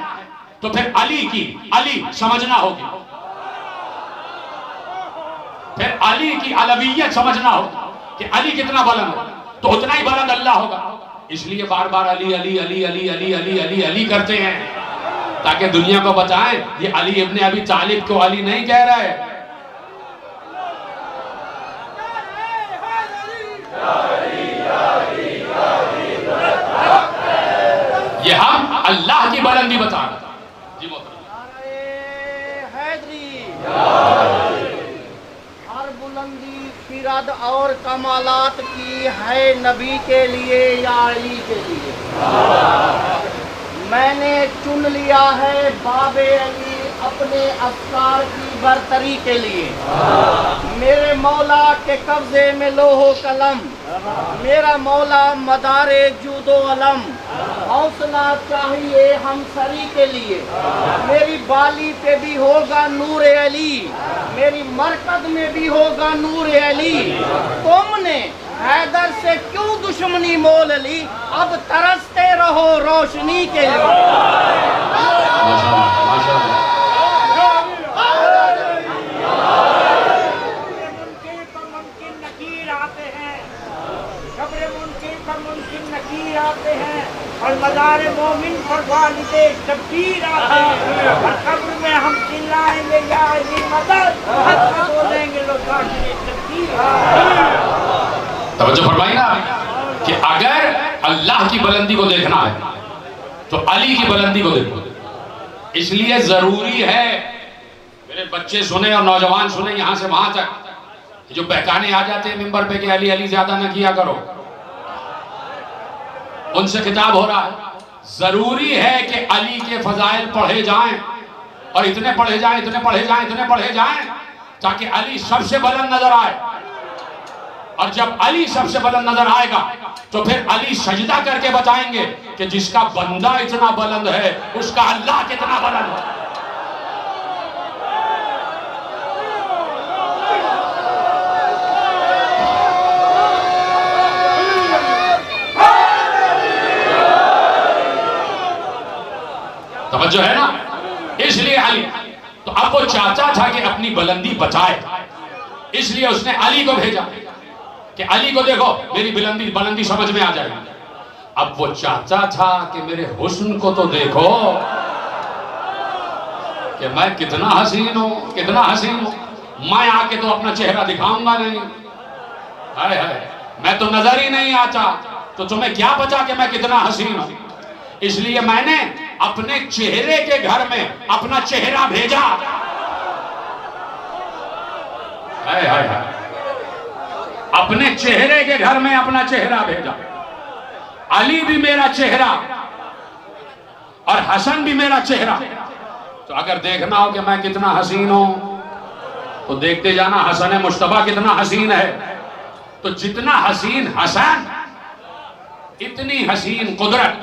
[SPEAKER 1] तो फिर अली की अली समझना होगी, फिर अली की अलवियत समझना होगी कि अली कितना बुलंद है, तो उतना ही बुलंद अल्लाह होगा। इसलिए बार बार अली अली अली अली अली अली अली अली करते हैं, ताकि दुनिया को बताएं ये अली इब्ने अबी तालिब को अली नहीं कह रहे। ये हम अल्लाह की बुलंदी बता रहे हैं। जी
[SPEAKER 2] हर बुलंदी फिरद और कमालात की है नबी के लिए या अली के लिए। मैंने चुन लिया है बाबे अली अपने अफकार की बरतरी के लिए। मेरे मौला के कब्जे में लोहो कलम मेरा मौला मदारे जूदो अलम, हौसला चाहिए हम सरी के लिए। मेरी बाली पे भी होगा नूर अली, मेरी मरकज में भी होगा नूर अली। तुमने हैदर से क्यों दुश्मनी मोल ली, अब तरसते रहो रोशनी के लिए।
[SPEAKER 1] माशाअल्लाह, माशाअल्लाह।
[SPEAKER 3] आते हैं और मज़ार मोमिन पर वालिदे शब्बीर आते हैं और कब्र में हम चिल्लाएंगे या अली मदद, बोलेंगे लोग शब्बीर।
[SPEAKER 1] तवज्जो फरमाइए ना कि अगर अल्लाह की बुलंदी को देखना है तो अली की बुलंदी को देखो। इसलिए जरूरी है, मेरे बच्चे सुने और नौजवान सुने यहां से वहां तक, जो बहकाने आ जाते हैं मिंबर पे कि अली अली ज्यादा ना किया करो, उनसे खिताब हो रहा है। जरूरी है कि अली के फजाइल पढ़े जाएं और इतने पढ़े जाएं, इतने पढ़े जाएं, इतने पढ़े जाएं ताकि अली सबसे बुलंद नजर आए। और जब अली सबसे बुलंद नजर आएगा तो फिर अली सजदा करके बताएंगे कि जिसका बंदा इतना बुलंद है उसका अल्लाह कितना बुलंद है। तवज्जो है ना। इसलिए अली, तो अब वो चाहता था कि अपनी बुलंदी बचाए, इसलिए उसने अली को भेजा कि अली को देखो मेरी बुलंदी समझ में आ जाएगी। अब वो चाहता था कि मेरे हुस्न को तो देखो कि मैं कितना हसीन हूं, कितना हसीन हूं। मैं आके तो अपना चेहरा दिखाऊंगा नहीं, हाय हाय, मैं तो नजर ही नहीं आता, तो तुम्हें क्या पता कि मैं कितना हसीन हूं। इसलिए मैंने अपने चेहरे के घर में अपना चेहरा भेजा। हाय हाय हाय, अपने चेहरे के घर में अपना चेहरा भेजा। अली भी मेरा चेहरा और हसन भी मेरा चेहरा। तो अगर देखना हो कि मैं कितना हसीन हूं तो देखते जाना हसन मुश्तबा कितना हसीन है। तो जितना हसीन हसन इतनी हसीन कुदरत।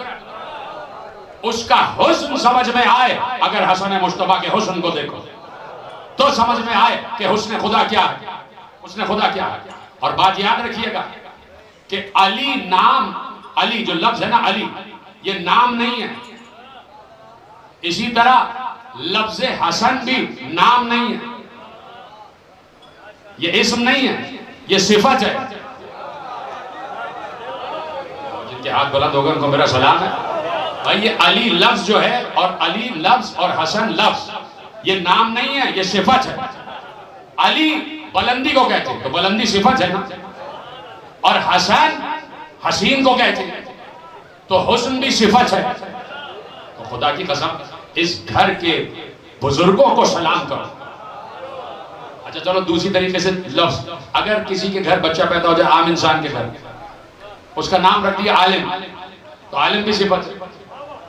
[SPEAKER 1] उसका हुस्न समझ में आए, अगर हसन मुश्तबा के हुस्न को देखो तो समझ में आए कि हुस्न खुदा क्या है, हुस्न खुदा क्या है। और बात याद रखिएगा कि अली नाम, अली जो लफ्ज है ना अली, ये नाम नहीं है। इसी तरह लफ्ज हसन भी नाम नहीं है, ये इस्म नहीं है, ये सिफत है। जिनके हाथ बुलंद होगा उनको मेरा सलाम है। भाई ये अली लफ्ज जो है और अली लफ्ज और हसन लफ्ज, ये नाम नहीं है, ये सिफत है। अली बुलंदी को कहते हैं तो बुलंदी सिफत है ना, और हसन हसीन को कहते हैं तो हुस्न भी सिफत है। तो खुदा की कसम इस घर के बुजुर्गों को सलाम करो। अच्छा चलो दूसरी तरीके से लफ्ज, अगर किसी के घर बच्चा पैदा हो जाए, आम इंसान के घर, उसका नाम रख दिया आलिम, तो आलिम भी सिफत है।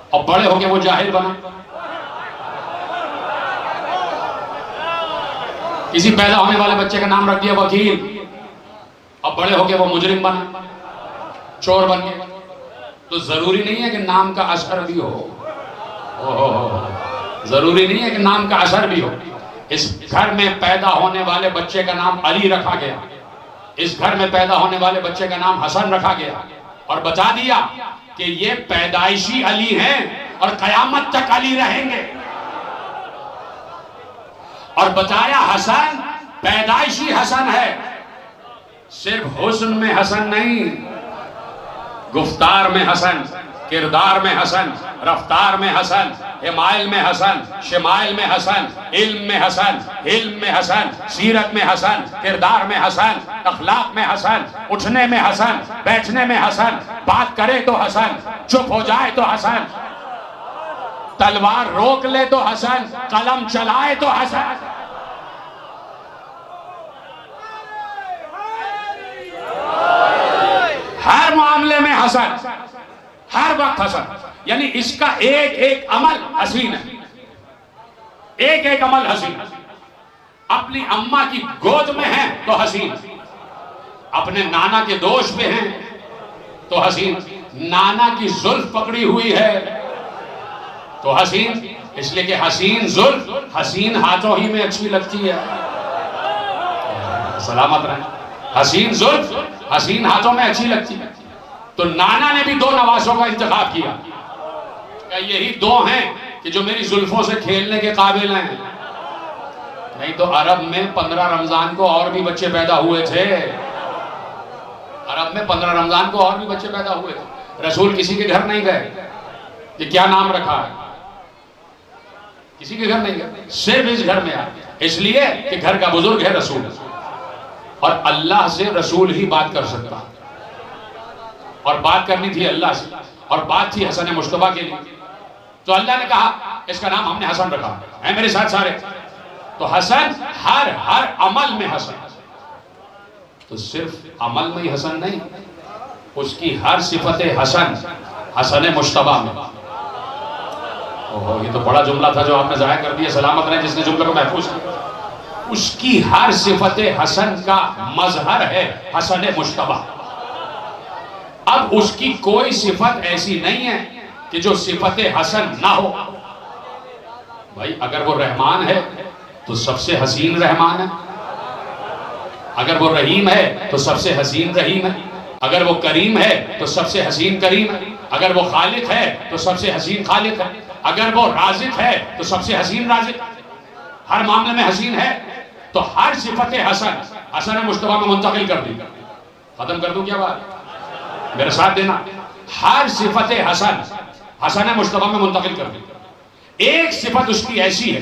[SPEAKER 1] और बड़े होके वो जाहिल बना। किसी पैदा होने वाले बच्चे का नाम रख दिया वकील, और बड़े होके वो मुजरिम बना, चोर बन गया। तो जरूरी नहीं है कि नाम का असर भी हो, जरूरी नहीं है कि नाम का असर भी हो। इस घर में पैदा होने वाले बच्चे का नाम अली रखा गया, इस घर में पैदा होने वाले बच्चे का नाम हसन रखा गया, और बता दिया कि ये पैदाइशी अली हैं और कयामत तक अली रहेंगे। और बताया हसन पैदाइशी हसन है, सिर्फ हुस्न में हसन नहीं, गुफ्तार में हसन, किरदार में हसन, रफ्तार में हसन, हिमाइल में हसन, शिमाइल में हसन, इल्म में हसन, हिल्म में हसन, सीरत में हसन, किरदार में हसन, अखलाक में हसन, उठने में हसन, बैठने में हसन, बात करे तो हसन, चुप हो जाए तो हसन, तलवार रोक ले तो हसन, कलम चलाए तो हसन। हर मामले में हसन, हर वक्त हसन। यानी इसका एक एक अमल हसीन है, एक एक अमल हसीन। अपनी अम्मा की गोद में है तो हसीन, अपने नाना के दोष पे हैं तो हसीन, नाना की जुल्फ पकड़ी हुई है तो हसीन, इसलिए कि हसीन जुल्फ हसीन हाथों ही में अच्छी लगती है। सलामत रहे। हसीन जुल्फ हसीन हाथों में अच्छी लगती है। तो नाना ने भी दो नवासों का इंतखाब किया, क्या यही दो हैं कि जो मेरी जुल्फों से खेलने के काबिल हैं? नहीं तो अरब में 15 रमजान को और भी बच्चे पैदा हुए थे। अरब में 15 रमजान को और भी बच्चे पैदा हुए थे। रसूल किसी के घर नहीं गए कि क्या नाम रखा है, किसी के घर नहीं गए, सिर्फ इस घर में आए, इसलिए कि घर का बुजुर्ग है रसूल, और अल्लाह से रसूल ही बात कर सकता, और बात करनी थी अल्लाह से, और बात थी हसन मुश्तबा के लिए। तो अल्लाह ने कहा इसका नाम हमने हसन रखा है। मेरे साथ सारे, तो हसन हर अमल में हसन, तो सिर्फ अमल में ही हसन नहीं, उसकी हर सिफत हसन हसन मुश्तबा में। ओहो, ये तो बड़ा जुमला था जो आपने जाया कर दिया। सलामत रहे जिसने जुमले को महफूज किया। उसकी हर सिफत हसन का मजहर है हसन मुश्तबा। अब उसकी कोई सिफत ऐसी नहीं है कि जो सिफत हसन ना हो। भाई अगर वो रहमान है तो सबसे हसीन रहमान है, अगर वो रहीम है तो सबसे हसीन रहीम है, अगर वो करीम है तो सबसे हसीन करीम है, अगर वो खालिक है तो सबसे हसीन खालिक है, अगर वो राज़िक है तो सबसे हसीन राज़िक, हर मामले में हसीन है। तो हर सिफत हसन हसन मुश्तबा में मुंतकिल कर दी। खत्म कर दूं क्या बात? मेरे साथ देना। हर सिफत हसन हसन मुश्तबा में मुंतकिल कर दी। एक सिफत उसकी ऐसी है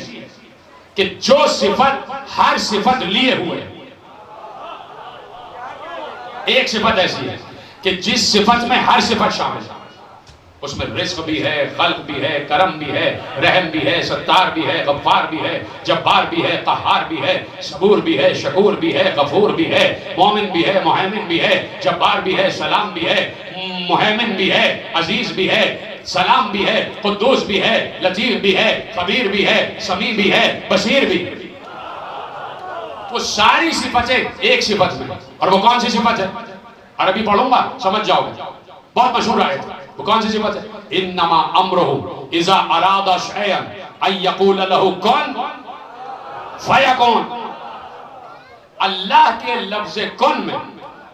[SPEAKER 1] कि जो सिफत हर सिफत लिए हुए, एक सिफत ऐसी है कि जिस सिफत में हर सिफत शामिल है, उसमें रिज़्क़ भी है, खल्क़ भी है, करम भी है, रहम भी है, सत्तार भी है, गफ्फार भी है, जब्बार भी है, क़हार भी है, सबूर भी है, शकूर भी है, गफूर भी है, मोमिन भी है, मुहैमिन भी है, जब्बार भी है, सलाम भी है, मुहैमिन भी है, अजीज भी है, सलाम भी है, कुद्दूस भी है, लतीफ भी है, खबीर भी है, समी भी है, बशीर भी है। वो सारी सिफतें एक सिफत में, और वो कौन सी सिफत है? अरबी पढ़ूंगा समझ जाओगे, बहुत मशहूर आयत है। वो कौन सी सिफत है? इन्नमा अम्रुहु इज़ा अरादा शैअन अन यक़ूल लहु कुन फयकुन। अल्लाह के लफ्ज़ कुन में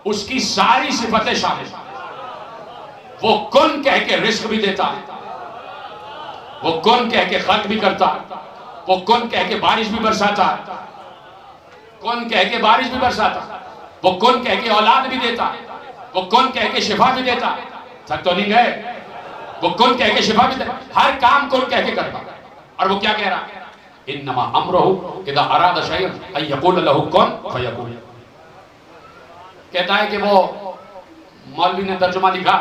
[SPEAKER 1] उसकी सारी सिफतें शामिल। वो कुन कह के रिज़्क़ भी देता है, वो कुन कह के खल्क़ भी करता है, वो कुन कह के बारिश भी बरसाता है, कुन कह के बारिश भी बरसाता, वो कुन कह के औलाद भी देता, वो कुन कह के शिफा भी देता। थक तो नहीं गए? वो कुन कह के शिफा भी देता, हर काम कुन कह के करता। और वो क्या कह रहा है? इन्नमा अम्रुहु इज़ा अरादा शैअन अन यक़ूल लहु कुन फयकुन। कहता है कि वो मौलवी ने तर्जुमा लिखा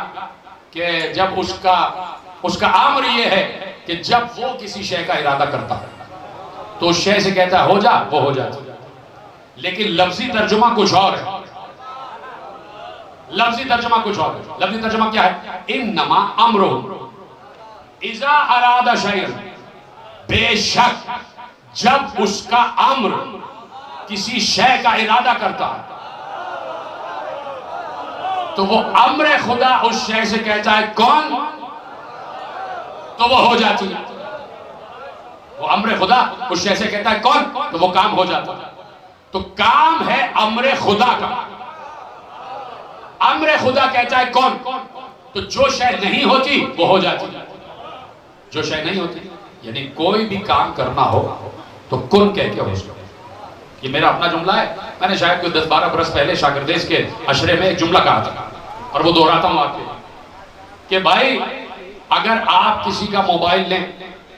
[SPEAKER 1] कि जब उसका अम्र ये है कि जब वो किसी शय का इरादा करता है तो उस शय से कहता है हो जा, वो हो जाती। लेकिन लफ्जी तर्जुमा कुछ और है। लफ्जी तर्जुमा कुछ और है। लफ्जी तर्जुमा क्या है? इन्नमा अम्रुहु इज़ा अरादा शैअन, बेशक जब उसका अम्र किसी शय का इरादा करता है तो वो अम्र खुदा उस शय से कहता है कौन, तो वो हो जाती है। वो अम्र खुदा उस शय से कहता है कौन, तो वो काम हो जाता है। तो काम है अम्र खुदा का। अम्र खुदा कहता है कौन, तो जो शय नहीं होती वो हो जाती। जो शय नहीं होती यानी कोई भी काम करना हो तो कुन कह के हो सकता। ये मेरा अपना जुमला है। मैंने शायद कोई 10-12 बरस पहले शागिर्देश के अशरे में एक जुमला कहा था और वो दोहराता हूं आपके कि भाई अगर आप किसी का मोबाइल लें,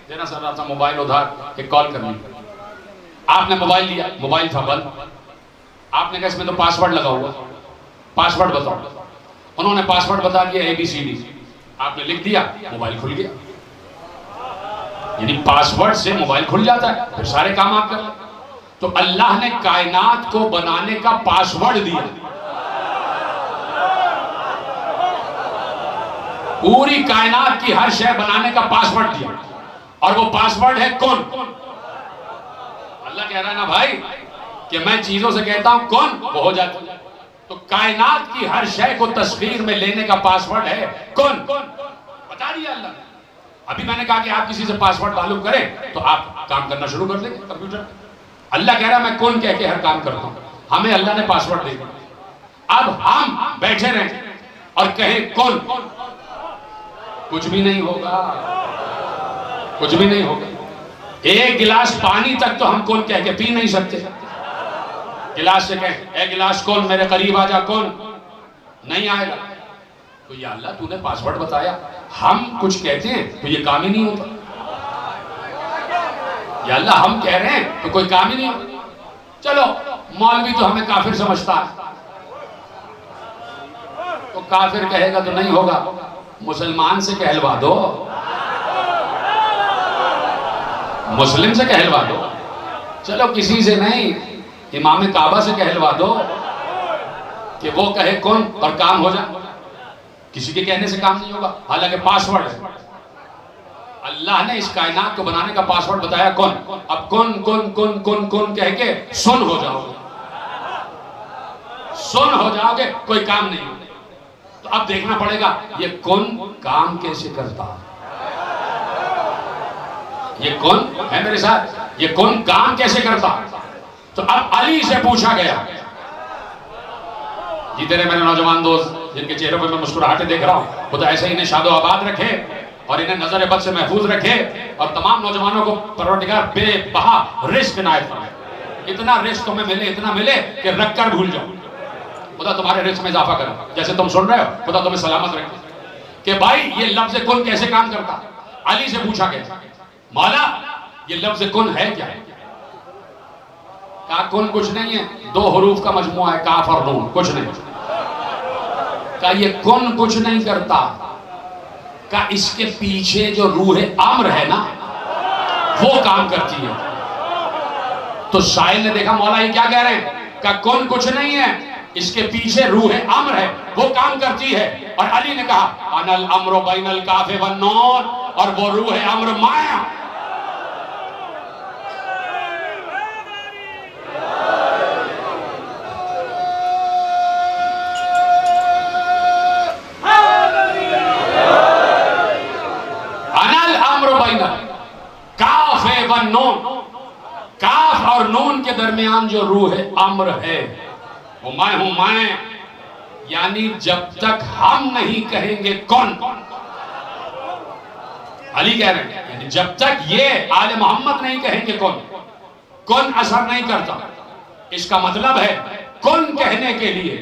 [SPEAKER 1] देना सर आपका मोबाइल उधार, एक कॉल करनी, आपने मोबाइल लिया, मोबाइल था बंद, आपने कहा इसमें तो पासवर्ड लगा हुआ, पासवर्ड बताओ। उन्होंने पासवर्ड बता दिया ABCD, आपने लिख दिया, मोबाइल खुल गया। यानी पासवर्ड से मोबाइल खुल जाता है, फिर सारे काम आप कर। तो अल्लाह ने कायनात को बनाने का पासवर्ड दिया, पूरी कायनात की हर शय बनाने का पासवर्ड दिया, और वो पासवर्ड है कौन। अल्लाह कह रहा है ना भाई कि मैं चीजों से कहता हूं कौन, वो हो जाती है। तो कायनात की हर शय को तस्वीर में लेने का पासवर्ड है कौन? बता दिया अल्लाह। अभी मैंने कहा कि आप किसी से पासवर्ड मालूम करें तो आप काम करना शुरू कर देंगे कंप्यूटर। अल्लाह कह रहा मैं कौन कह के हर काम करता हूं, हमें अल्लाह ने पासवर्ड दे दिया। अब हम बैठे रहें और कहें कौन, कुछ भी नहीं होगा, कुछ भी नहीं होगा। एक गिलास पानी तक तो हम कौन कह के पी नहीं सकते। गिलास से कहें ए गिलास कौन, मेरे करीब आ जा, कौन नहीं आएगा। तो या अल्लाह तूने पासवर्ड बताया, हम कुछ कहते हैं तो ये काम ही नहीं होता। या अल्लाह हम कह रहे हैं तो कोई काम ही नहीं होता। चलो मौलवी तो हमें काफिर समझता है, तो काफिर कहेगा तो नहीं होगा, मुसलमान से कहलवा दो, मुस्लिम से कहलवा दो। चलो किसी से नहीं, इमाम काबा से कहलवा दो कि वो कहे कौन और काम हो जाए। किसी के कहने से काम नहीं होगा, हालांकि पासवर्ड है। अल्लाह ने इस कायनात को बनाने का पासवर्ड बताया कौन। अब कौन कौन कौन कौन कौन कह के सुन हो जाओगे, सुन हो जाओगे, कोई काम नहीं होगा। तो अब देखना पड़ेगा ये कौन काम कैसे करता है, ये कौन है मेरे साथ, ये कौन काम कैसे करता। तो अब अली से पूछा गया, जितने मेरे नौजवान दोस्त जिनके चेहरों पे मैं मुस्कुराहटें देख रहा हूं, खुदा ऐसे ही इन्हें शादो आबाद रखे और इन्हें नजर बद से महफूज रखे और तमाम नौजवानों को परवरदिगार बेबहा रिस्क इनायत फरमाए। इतना रिस्क तुम्हें मिले, इतना मिले कि रख कर भूल जाओ। खुदा तुम्हारे रिस्क में इजाफा करे, जैसे तुम सुन रहे हो खुदा तुम्हें सलामत रखे। कि भाई ये लफ्ज कुन कैसे काम करता। अली से पूछा गया मौला ये लफ्ज कुन है क्या है। कहा कुन कुछ नहीं है, दो हरूफ का मजमुआ है, काफ और नून, कुछ नहीं। कहा ये कुन कुछ नहीं करता, का इसके पीछे जो रूह अम्र है ना वो काम करती है। तो साहिल ने देखा मौला ये क्या कह रहे हैं, का कुन कुछ नहीं है, इसके पीछे रूह अम्र है वो काम करती है। और अली ने कहा अनल अम्र बैनल काफे वन नून, और वो रूह अम्र माया। काफ व नून, काफ और नून के दरमियान जो रूह अम्र है वो मैं हूं मैं। यानी जब तक हम नहीं कहेंगे कौन, अली कह रहे हैं यानी जब तक ये आले मोहम्मद नहीं कहेंगे कौन, कौन असर नहीं करता। इसका मतलब है कौन कहने के लिए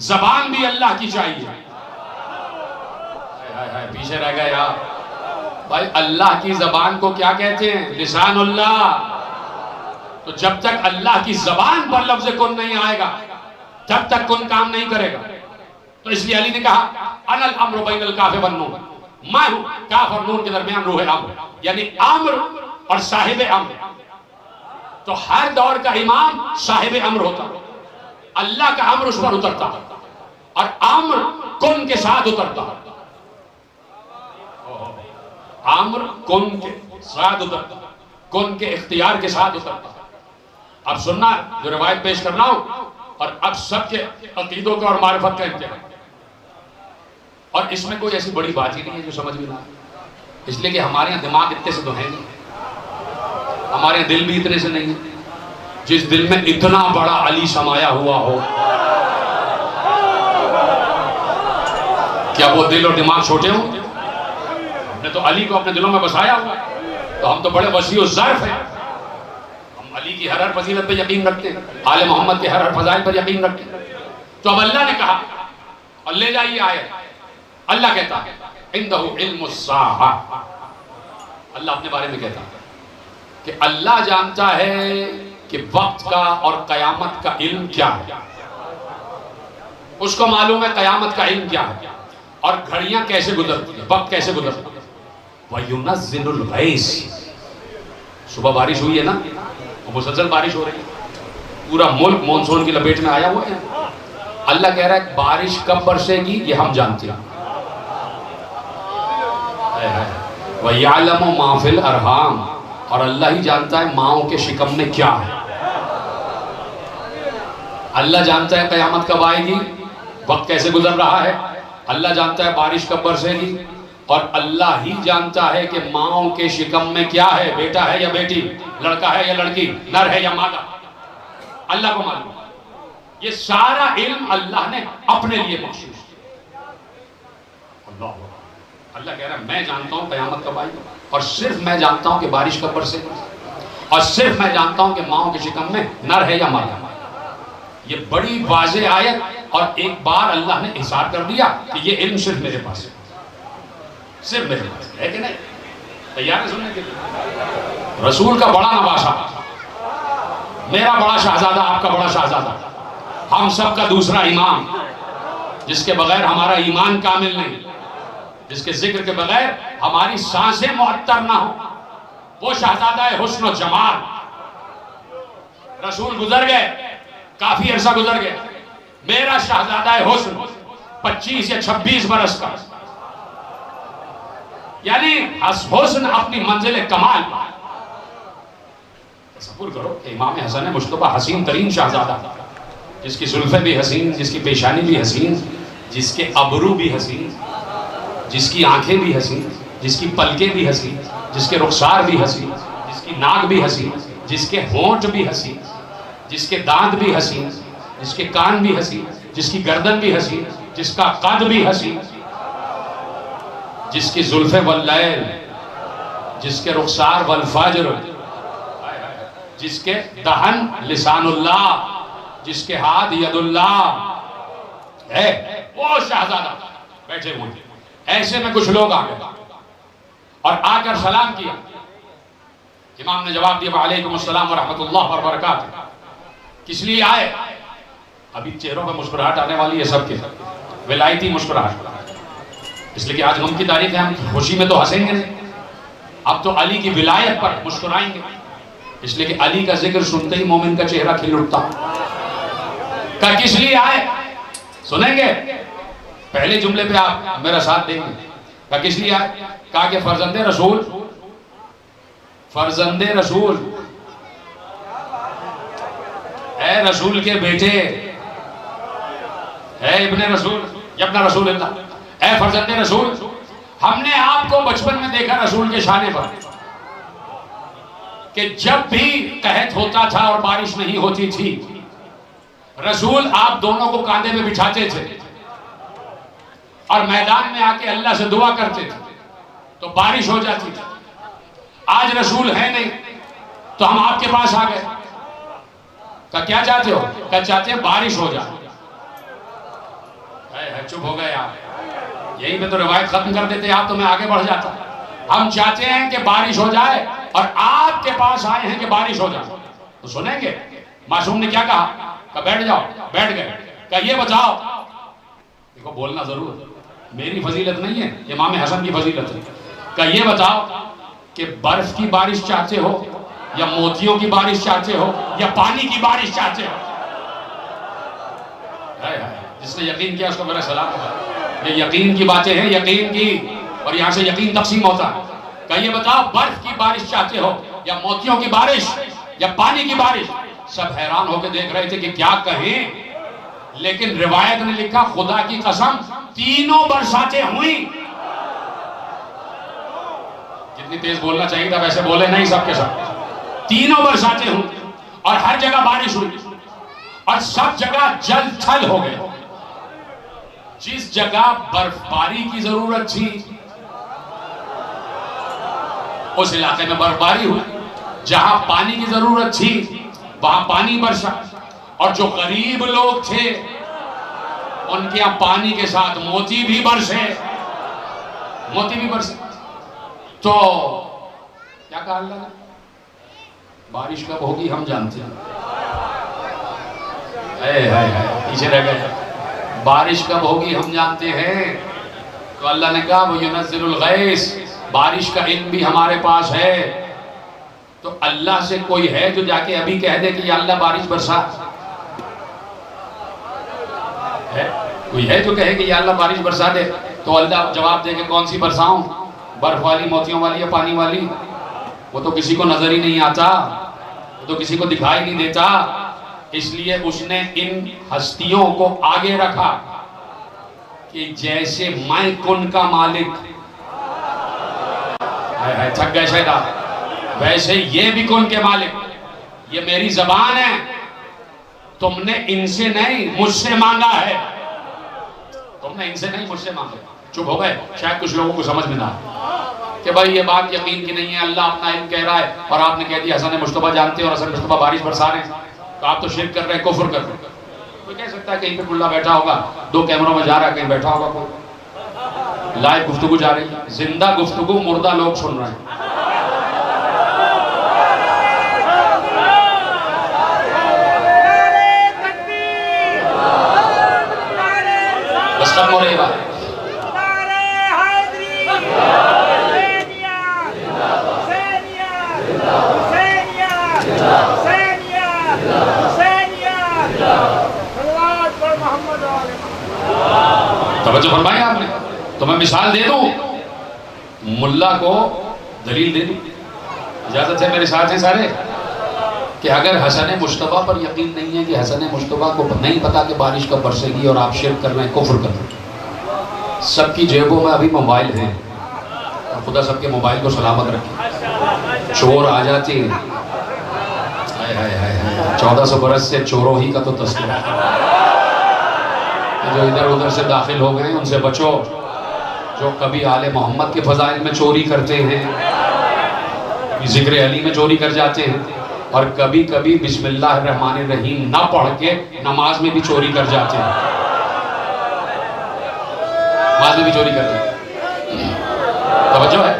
[SPEAKER 1] जबान भी अल्लाह की चाहिए। पीछे रह गया यार भाई, अल्लाह की जबान को क्या कहते हैं, लिसानुल्लाह। तो जब तक अल्लाह की जबान पर लफ्ज कुन नहीं आएगा तब तक कुन काम नहीं करेगा। तो इसलिए अली ने कहा अनल अम्र बैनल काफ वन नून, मैं हूं काफ और नून के दरमियान रूह अम्र, यानी अम्र और साहिब अम्र। तो हर दौर का इमाम साहिब अम्र होता, अल्लाह का अम्र उस पर उतरता और अम्र कुन के साथ उतरता। अम्र कुन के साथ उतरता, कुन के इख्तियार के साथ उतरता। अब सुनना जो रिवायत पेश कर रहा हूं, और अब सबके अकीदों का और मारिफत का इम्तिहान। और इसमें कोई ऐसी बड़ी बात ही नहीं है जो समझ में ना आए, इसलिए कि हमारे यहाँ दिमाग इतने से तो है नहीं, हमारे यहाँ दिल भी इतने से नहीं है। जिस दिल में इतना बड़ा अली समाया हुआ हो, क्या वो दिल और दिमाग छोटे हों? हमने तो अली को अपने दिलों में बसाया हुआ, तो हम तो बड़े वसीउ ज़र्फ़ हैं। हम अली की हर फजीलत पे यकीन रखते हैं, आले मोहम्मद के हर फजाइल पर यकीन रखते हैं। तो अब अल्लाह ने कहा, और ले जाइए आयत, अल्लाह कहता है इंदहु इल्मुस्साआ, अल्लाह अपने बारे में कहता है कि अल्लाह जानता है कि वक्त का और कयामत का इल्म क्या है। उसको मालूम है कयामत का इल्म क्या है और घड़ियां कैसे गुजरती है, वक्त कैसे गुजरता है। वयुनज़्ज़िलुल गैस, सुबह बारिश हुई है ना, और मुसलसल बारिश हो रही है, पूरा मुल्क मॉनसून की लपेट में आया हुआ है। अल्लाह कह रहा है बारिश कब बरसेगी ये हम जानते हैं। वयअलमु मा फिल अरहाम, और अल्लाह ही जानता है माओं के शिकम में क्या है। अल्लाह जानता है क़यामत कब आएगी, वक्त कैसे गुजर रहा है, अल्लाह जानता है बारिश कब बरसेगी, और अल्लाह ही जानता है कि माओ के शिकम में क्या है, बेटा है या बेटी, लड़का है या लड़की, नर है या मादा, अल्लाह को मालूम। ये सारा इल्म अल्लाह ने अपने लिए बख्शा। अल्लाह कह रहा है मैं जानता हूं क़यामत कब आएगी, और सिर्फ मैं जानता हूं कि बारिश कब बरसेगी, और सिर्फ मैं जानता हूं कि माओ के शिकम में नर है या मादा। ये बड़ी वाज़े आयत, और एक बार अल्लाह ने इशार कर दिया कि ये इल्म सिर्फ मेरे पास है, सिर्फ मेरे पास है कि नहीं? तैयार है सुनने के लिए? रसूल का बड़ा नवासा, मेरा बड़ा शहजादा, आपका बड़ा शहजादा, हम सब का दूसरा इमाम, जिसके बगैर हमारा ईमान कामिल नहीं, जिसके जिक्र के बगैर हमारी सांसें मुअत्तर ना हो, वो शहजादा है हुस्न और जमाल। रसूल गुजर गए, काफी अरसा गुजर गया, मेरा शहजादा है हुस्न 25 या 26 बरस का, यानी हुस्न अपनी मंजिल कमाल। तसव्वुर करो इमाम हसन मुश्तबा हसीन तरीन शहजादा, जिसकी जुल्फें भी हसीन, जिसकी पेशानी भी हसीन, जिसके अबरू भी हसीन, जिसकी आंखें भी हसीन, जिसकी पलकें भी हसीन, जिसके रुखसार भी हसीन, जिसकी नाक भी हसीन, जिसके होंठ भी हसीन, जिसके दांत भी हसीन, जिसके कान भी हसीन, जिसकी गर्दन भी हसीन, जिसका कद भी हसीन, जिसकी जुल्फे वल्लैल, जिसके रुखसार वल फज्र, जिसके दहन लिसानुल्लाह, जिसके हाथ यदुल्लाह है, वो शहजादा बैठे हुए थे। ऐसे में कुछ लोग आ गए और आकर सलाम किया। इमाम ने जवाब दिया वालेकुम अस्सलाम व रहमतुल्लाह व बरकातहू। किस लिए आए? अभी चेहरों पर मुस्कुराहट आने वाली है सबके, विलायती मुस्कुराहट, इसलिए कि आज गम की तारीख है, हम खुशी में तो हंसेंगे नहीं, अब तो अली की विलायत पर मुस्कुराएंगे, इसलिए कि अली का जिक्र सुनते ही मोमिन का चेहरा खिल उठता। का किस लिए आए सुनेंगे, पहले जुमले पे आप मेरा साथ देंगे। का किस लिए आए? कहा कि फर्जंदे रसूल, फर्जंदे रसूल, ऐ रसूल के बेटे, ऐ इब्ने रसूल, यब्ना रसूल अल्लाह, ऐ फर्जंदे रसूल, हमने आपको बचपन में देखा रसूल के शाने पर कि जब भी कहत होता था और बारिश नहीं होती थी, रसूल आप दोनों को कांधे में बिठाते थे और मैदान में आके अल्लाह से दुआ करते थे तो बारिश हो जाती थी। आज रसूल है नहीं तो हम आपके पास आ गए। का क्या चाहते हो? क्या चाहते हैं बारिश हो जाए। चुप हो गए आप, यही पे तो रिवायत खत्म कर देते आप, तो मैं आगे बढ़ जाता। हम चाहते हैं कि बारिश हो जाए और आपके पास आए हैं कि बारिश हो जाए, तो सुनेंगे। मासूम ने क्या कहा? का बैठ जाओ, बैठ गए। का ये बताओ, देखो बोलना जरूर, मेरी फजीलत नहीं है, इमाम हसन की फजीलत है। का ये बताओ कि बर्फ की बारिश चाहते हो या मोतियों की बारिश चाहते हो या पानी की बारिश चाहते हो? जिसने यकीन किया उसको मेरा सलाम होगा। ये यकीन की बातें हैं, यकीन की, और यहाँ से यकीन तकसीम होता है। का ये बताओ बर्फ की बारिश चाहते हो या मोतियों की बारिश या पानी की बारिश? सब हैरान होकर देख रहे थे कि क्या कहें, लेकिन रिवायत ने लिखा खुदा की कसम तीनों बरसातें हुई। जितनी तेज बोलना चाहिए था वैसे बोले नहीं, सबके सब तीनों बरसातें हुई और हर जगह बारिश हुई और सब जगह जल थल हो गए। जिस जगह बर्फबारी की जरूरत थी उस इलाके में बर्फबारी हुई, जहां पानी की जरूरत थी वहां पानी बरसा, और जो गरीब लोग थे उनके यहां पानी के साथ मोती भी बरसे, मोती भी बरसे। तो क्या कहा अल्लाह ने? बारिश कब होगी हम जानते हैं। पीछे रह गए। बारिश कब होगी हम जानते हैं। तो अल्लाह ने कहा वो युनज़्ज़िलुल गैस, बारिश का इल्म भी हमारे पास है। तो अल्लाह से कोई है जो जाके अभी कह दे कि या अल्लाह बारिश बरसा? है कोई है जो कहे कि या अल्लाह बारिश बरसा दे? तो अल्लाह जवाब दे के कौन सी बरसाऊं, बर्फ वाली, मोतियों वाली या पानी वाली? वो तो किसी को नजर ही नहीं आता, वो तो किसी को दिखाई नहीं देता। इसलिए उसने इन हस्तियों को आगे रखा कि जैसे मैं कुन का मालिक, थक गए शायद आप, वैसे ये भी कुन के मालिक, ये मेरी जबान है, तुमने इनसे नहीं मुझसे मांगा है, तुमने इनसे नहीं मुझसे मांगा। चुप हो गए। शायद कुछ लोगों को समझ में ना आए कि भाई ये बात यकीन की नहीं है, अल्लाह अपना इल्म कह रहा है और आपने कह दिया हसन मुस्तफा जानते हैं और हसन मुस्तफा बारिश बरसा रहे हैं, तो आप तो शिर्क कर रहे हैं, कुफ्र कर रहे हैं। कोई कह सकता है कहीं पे कुल्ला बैठा होगा, 2 कैमरों में जा रहा है, कहीं बैठा होगा कोई, लाइव गुफ्तगू जा रही है, जिंदा गुफ्तगू मुर्दा लोग सुन रहे हैं। बस खत्म हो रही बात। तवज्जो फरमाया आपने। तो मैं मिसाल दे दूं, मुल्ला को दलील दे दूं, इजाजत है मेरे साथ हैं सारे, कि अगर हसन मुस्तफा पर यकीन नहीं है कि हसन मुस्तफा को नहीं पता कि बारिश कब बरसेगी और आप शिर्क कर रहे हैं, कुफ्र कर रहे हैं। सबकी जेबों में अभी मोबाइल हैं, खुदा सबके मोबाइल को सलामत रखे। चोर आ जाते हैं, 1400 बरस से चोरों ही का तो तस्करा, जो इधर उधर से दाखिल हो गए उनसे बचो, जो कभी आले मोहम्मद के फजाइल में चोरी करते हैं, जिक्र अली में चोरी कर जाते हैं, और कभी कभी बिस्मिल्लाहिर्रहमानिर्रहीम ना पढ़ के नमाज में भी चोरी कर जाते हैं, नमाज में भी चोरी करते हैं। तवज्जो है।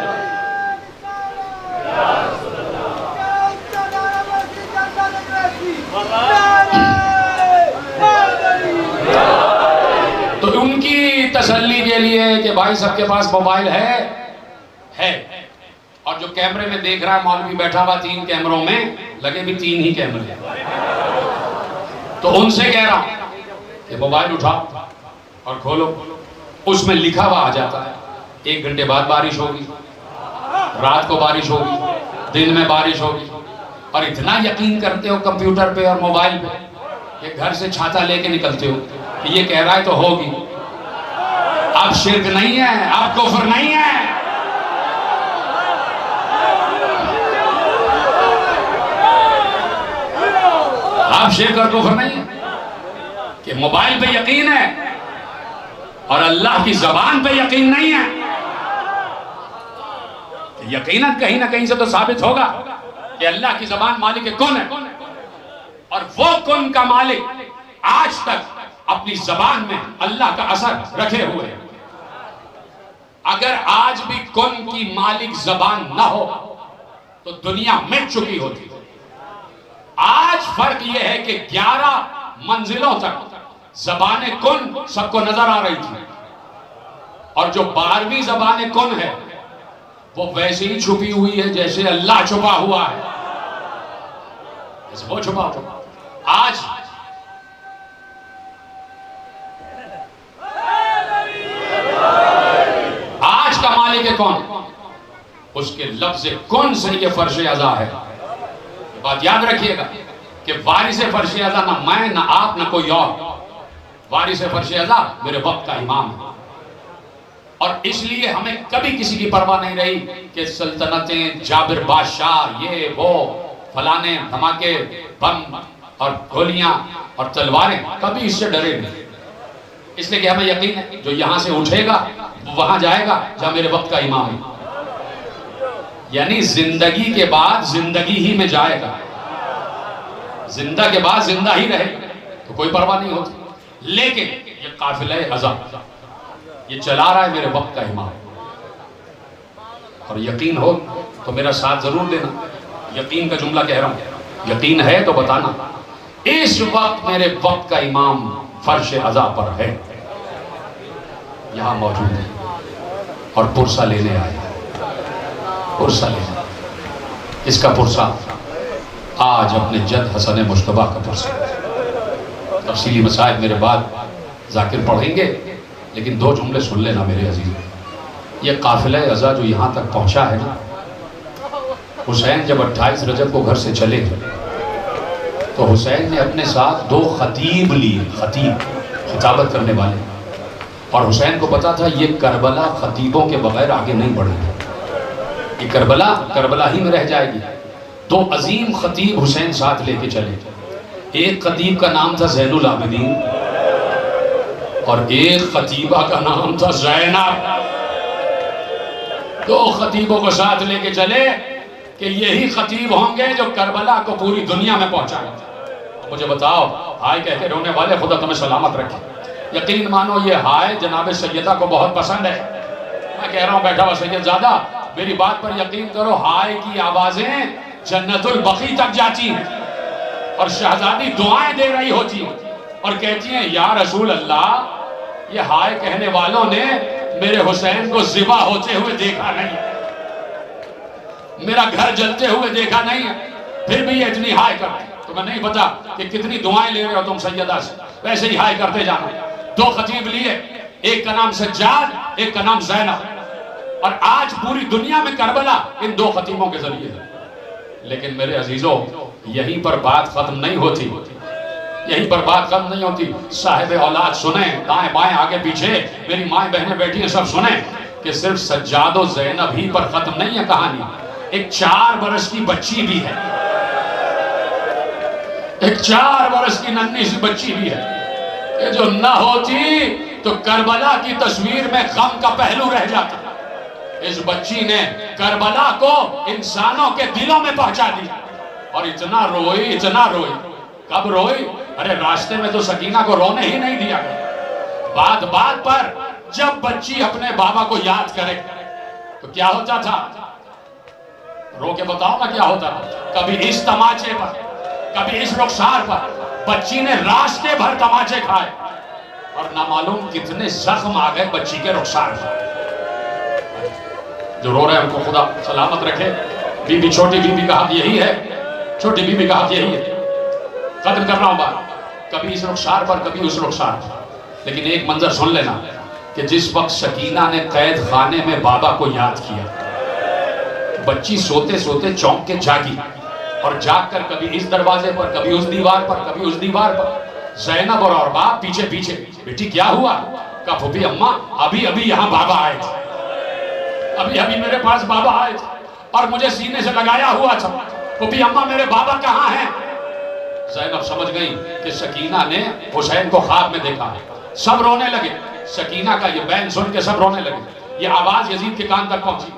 [SPEAKER 1] तो उनकी तसल्ली के लिए कि भाई सबके पास मोबाइल है, और जो कैमरे में देख रहा है मौलवी बैठा हुआ 3 कैमरों में लगे भी 3 ही कैमरे, तो उनसे कह रहा हूं कि मोबाइल उठाओ और खोलो, उसमें लिखा हुआ आ जाता है 1 घंटे बाद बारिश होगी, रात को बारिश होगी, दिन में बारिश होगी, और इतना यकीन करते हो कंप्यूटर पे और मोबाइल पे, ये घर से छाता लेके निकलते हो कि ये कह रहा है तो होगी। अब शिर्क नहीं है, अब कुफ्र नहीं है। अब शिर्क और कुफ्र नहीं है कि मोबाइल पे यकीन है और अल्लाह की जबान पे यकीन नहीं है। यकीनन कहीं ना कहीं से तो साबित होगा कि अल्लाह की जबान मालिक कौन है, और वो कौन का मालिक आज तक अपनी जबान में अल्लाह का असर रखे हुए है। अगर आज भी कौन की मालिक जबान ना हो तो दुनिया मिट चुकी होती। आज फर्क यह है कि 11 मंजिलों तक जबान कुन सबको नजर आ रही थी, और जो 12वीं जबान कुन है वो वैसे ही छुपी हुई है जैसे अल्लाह छुपा हुआ है, जैसे वो छुपा हुआ। आज का मालिक है कौन, उसके लफ्ज कौन से ये फर्श अज़ा है। बात याद रखिएगा कि वारिस फर्श अज़ा ना मैं ना आप ना कोई और, वारिस फर्श अज़ा मेरे वक्त का इमाम है। और इसलिए हमें कभी किसी की परवाह नहीं रही कि सल्तनतें, जाबिर बादशाह, ये वो फलाने धमाके, बम और गोलियां और तलवारें, कभी इससे डरे नहीं। इसलिए कि हमें यकीन है जो यहां से उठेगा वहां जाएगा जहां मेरे वक्त का इमाम है, यानी जिंदगी के बाद जिंदगी ही में जाएगा, जिंदा के बाद जिंदा ही रहेगा, तो कोई परवाह नहीं होती। लेकिन ये काफिला अज़ा ये चला रहा है मेरे वक्त का इमाम, और यकीन हो तो मेरा साथ जरूर देना। यकीन का जुमला कह रहा हूं, यकीन है तो बताना इस वक्त मेरे वक्त का इमाम फर्श अज़ा पर है, यहां मौजूद है और पुरसा लेने आए, पुरसा लेने। इसका पुरसा आज अपने जद हसन मुश्तबा का पुरसा। तफसीली मसाइल मेरे बाद जाकिर पढ़ेंगे, लेकिन 2 जुमले सुन लेना मेरे अजीज। ये काफिला अज़ा जो यहाँ तक पहुँचा है ना, हुसैन जब 28 रजब को घर से चले तो तो हुसैन ने अपने साथ 2 खतीब लिए, खतीब खिताबत करने वाले, और हुसैन को पता था ये करबला खतीबों के बगैर आगे नहीं बढ़ेगी, ये करबला ही में रह जाएगी। 2 अजीम खतीब हुसैन साथ लेके चले। एक खतीब का नाम था ज़ैनुल आबिदीन और एक खतीबा का नाम था ज़ैनब। 2 खतीबों को साथ लेके चले कि यही खतीब होंगे जो करबला को पूरी दुनिया में पहुंचाएंगे। मुझे बताओ, हाय कह के रोने वाले खुदा तुम्हें सलामत रखे। यकीन मानो ये हाय जनाब सैयदा को बहुत पसंद है। मैं कह रहा हूँ बैठा हुआ सैयद ज़्यादा, मेरी बात पर यकीन करो, हाय की आवाजें जन्नतुल बकी तक जाती हैं और शहजादी दुआएं दे रही होती हैं और कहती हैं या रसूल अल्लाह, ये हाय कहने वालों ने मेरे हुसैन को ज़िबा होते हुए देखा नहीं, मेरा घर जलते हुए देखा नहीं है, फिर भी ये इतनी हाय करते। तुम्हें नहीं पता कि कितनी दुआएं ले रहे हो तुम सैयदा से, वैसे ही हाय करते जाना। 2 खतीब लिए, एक का नाम सज्जाद, एक का नाम ज़ैनब, और आज पूरी दुनिया में करबला इन 2 खतीबों के जरिए है। लेकिन मेरे अजीजों, यहीं पर बात खत्म नहीं होती, यहीं पर बात खत्म नहीं होती। साहिब औलाद सुने, दाएं बाएं आगे पीछे मेरी माएँ बहनें बैठी हैं, सब सुने कि सिर्फ सज्जाद और ज़ैनब ही पर खत्म नहीं है कहानी। एक 4 बरस की बच्ची भी है, एक 4 बरस की नन्ही सी बच्ची भी है कि जो न होती तो करबला की तस्वीर में गम का पहलू रह जाता। इस बच्ची ने करबला को इंसानों के दिलों में पहुंचा दिया और इतना रोई, इतना रोई। कब रोई? अरे रास्ते में तो सकीना को रोने ही नहीं दिया गया। बात बात पर जब बच्ची अपने बाबा को याद करे तो क्या होता था, रो के बताओ ना क्या होता था। कभी इस तमाचे पर, कभी इस रुखसार पर बच्ची ने रास्ते भर तमाचे खाए और ना मालूम कितने जख्म आ गए बच्ची के रुखसार पर। जो रो रहे हैं उनको खुदा सलामत रखे। बीबी, छोटी बीबी का हाथ यही है, छोटी बीबी का हाथ यही है। खत्म कर रहा हूं बात, कभी इस रुखसार पर, कभी उस रुखसार पर। लेकिन एक मंजर सुन लेना कि जिस वक्त सकीना ने कैद खाने में बाबा को याद किया, बच्ची सोते सोते चौंक के जागी और जागकर कभी इस दरवाजे पर, कभी उस दीवार पर, कभी उस दीवार पर। ज़ैनब और बाप पीछे पीछे, बेटी क्या हुआ? कहा फूफी अम्मा, अभी अभी यहाँ बाबा आए थे, अभी अभी मेरे पास बाबा आए थे और मुझे सीने से लगाया हुआ था। फूफी अम्मा, मेरे बाबा कहाँ हैं? ज़ैनब समझ गई कि सकीना ने हुसैन को ख्वाब में देखा है। सब रोने लगे। सकीना का ये बैन सुन के सब रोने लगे। ये आवाज यजीद के कान तक पहुंची।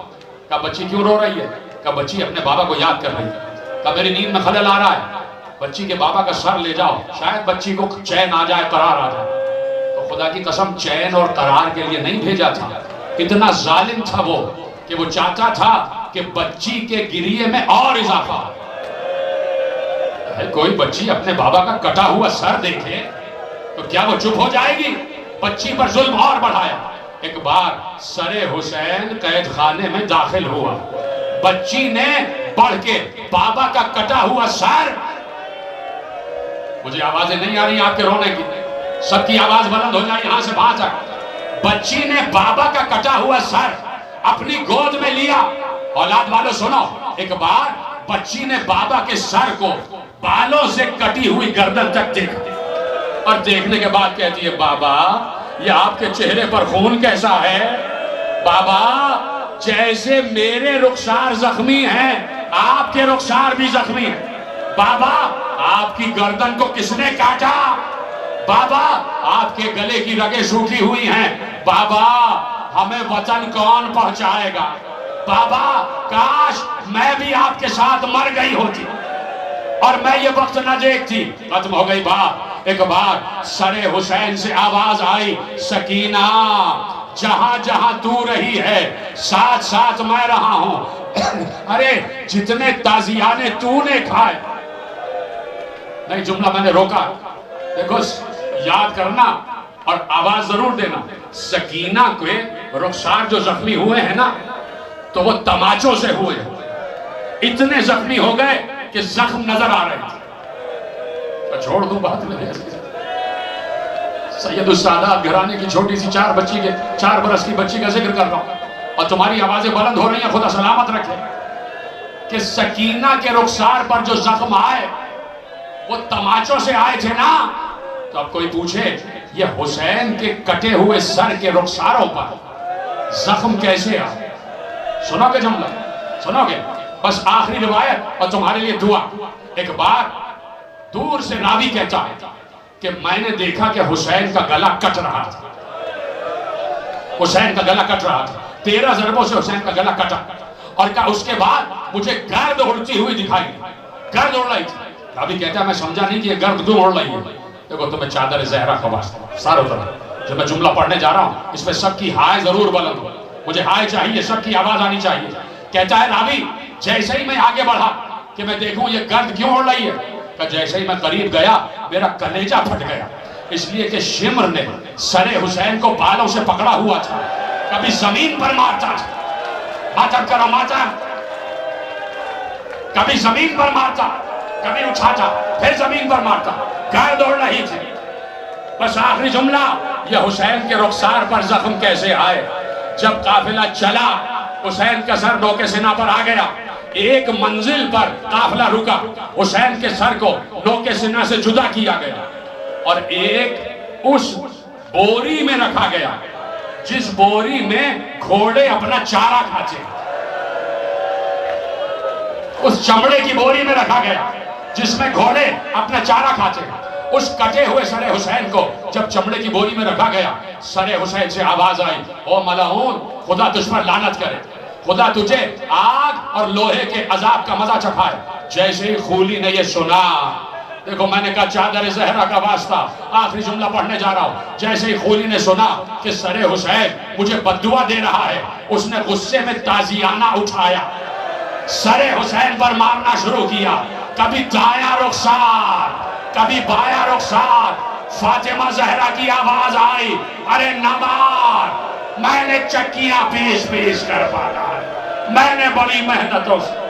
[SPEAKER 1] कहा बच्ची क्यों रो रही है? कहा बच्ची अपने बाबा को याद कर रही है। कहा मेरी नींद में खलल आ रहा है, बच्ची के बाबा का सर ले जाओ, शायद बच्ची को चैन आ जाए, करार आ जाए। तो खुदा की कसम, चैन और करार के लिए नहीं भेजा था। इतना जालिम था वो कि वो चाहता था कि बच्ची के गिरिए में और इजाफा। कोई बच्ची अपने बाबा का कटा हुआ सर देखे तो क्या वो चुप हो जाएगी? बच्ची पर जुल्म और बढ़ाया। एक बार सरे हुसैन कैद खाने में दाखिल हुआ, बच्ची ने बढ़ के बाबा का कटा हुआ सर, मुझे आवाजें नहीं आ रही आपके रोने की, सबकी आवाज बुलंद हो जाए यहां से वहां तक। बच्ची ने बाबा का कटा हुआ सर अपनी गोद में लिया। औलाद वालों सुनो, एक बार बच्ची ने बाबा के सर को बालों से कटी हुई गर्दन तक देखा और देखने के बाद कहती है, बाबा ये आपके चेहरे पर खून कैसा है? बाबा जैसे मेरे रुखसार जख्मी हैं, आपके रुखसार भी जख्मी हैं। बाबा आपकी गर्दन को किसने काटा? बाबा आपके गले की रगें सूखी हुई हैं। बाबा हमें वतन कौन पहुंचाएगा? बाबा काश मैं भी आपके साथ मर गई होती और मैं ये वक्त न देखती। खत्म हो गई बात। एक बार सरे हुसैन से आवाज आई, सकीना जहां जहां तू रही है साथ साथ मैं रहा हूं। अरे जितने ताजियाने तूने खाए, नहीं जुमला मैंने रोका, देखो याद करना और आवाज जरूर देना। सकीना के रुखसार जो जख्मी हुए हैं ना, तो वो तमाचों से हुए, इतने जख्मी हो गए कि जख्म नजर आ रहे थे। तो छोड़ दूं बात में, सैयदुस्सादात घराने की छोटी सी 4 बरस की बच्ची का जिक्र कर रहा हूं और तुम्हारी आवाजें बुलंद हो रही हैं, खुदा सलामत रखे। कि सकीना के रुखसार पर जो जख्म आए वो तमाचों से आए थे ना। तो अब कोई पूछे ये हुसैन के कटे हुए सर के रुखसारों पर जख्म कैसे आए? सुनोगे जुमला? सुनोगे? बस आखिरी रिवायत और तुम्हारे लिए दुआ। एक बार दूर से रावी कहता है कि मैंने देखा कि हुसैन का गला कट रहा था। हुसैन का गला कट रहा था, 13 ज़रबों से हुसैन का गला कटा। और क्या उसके बाद मुझे गर्द उड़ती हुई दिखाई, गर्द उड़ रही थी। रावी कहता है मैं समझा नहीं कि ये गर्द क्यों उड़ रही है। देखो तुम्हें चादर ज़हरा का वास्ता सारों तरफ जब मैं जुमला पढ़ने जा रहा हूँ इसमें सबकी हाय जरूर बुलंद हो, मुझे हाय चाहिए, सबकी आवाज आनी चाहिए। कहता है रावी जैसे ही मैं आगे बढ़ा कि मैं देखूं ये गर्द क्यों उड़ रही है, कि जैसे ही मैं करीब गया मेरा कलेजा फट गया, इसलिए कि शिमर ने सरे हुसैन को बालों से पकड़ा हुआ था। कभी जमीन पर मारता था, मातम करो मातम, कभी जमीन पर मारता, कभी उठाता, फिर जमीन पर मारता, गर्द उड़ रही थी। बस आखिरी जुमला, यह हुसैन के रुखसार पर जख्म कैसे आए। जब काफिला चला हुसैन का सर नोके सिना पर आ गया। एक मंजिल पर काफिला रुका, हुसैन के सर को नोके सिना से जुदा किया गया और एक उस बोरी में रखा गया जिस बोरी में घोड़े अपना चारा खाते, उस चमड़े की बोरी में रखा गया जिसमें घोड़े अपना चारा खाते। उस कटे हुए सरे हुसैन को जब चमड़े की बोरी में रखा गया, सरे हुसैन से आवाज आई, ओ मलऊन, खुदा तुझ पर लानत करे, खुदा तुझे आग और लोहे के अजाब का मजा चखाए। जैसे ही खूली ने ये सुना, देखो मैंने कहा चादर ज़हरा का वास्ता, आखिरी जुमला पढ़ने जा रहा हूं। जैसे ही खूली ने सुना कि सरे हुसैन मुझे बद्दुआ दे रहा है, उसने गुस्से में ताजियाना उठाया, सरे हुसैन पर मारना शुरू किया। कभी दाया रुखसार, कभी बाया रुखसार। फातिमा ज़हरा की आवाज आई, अरे न मार, मैंने चक्कियां पीस पीस कर पाला, मैंने बड़ी मेहनतों से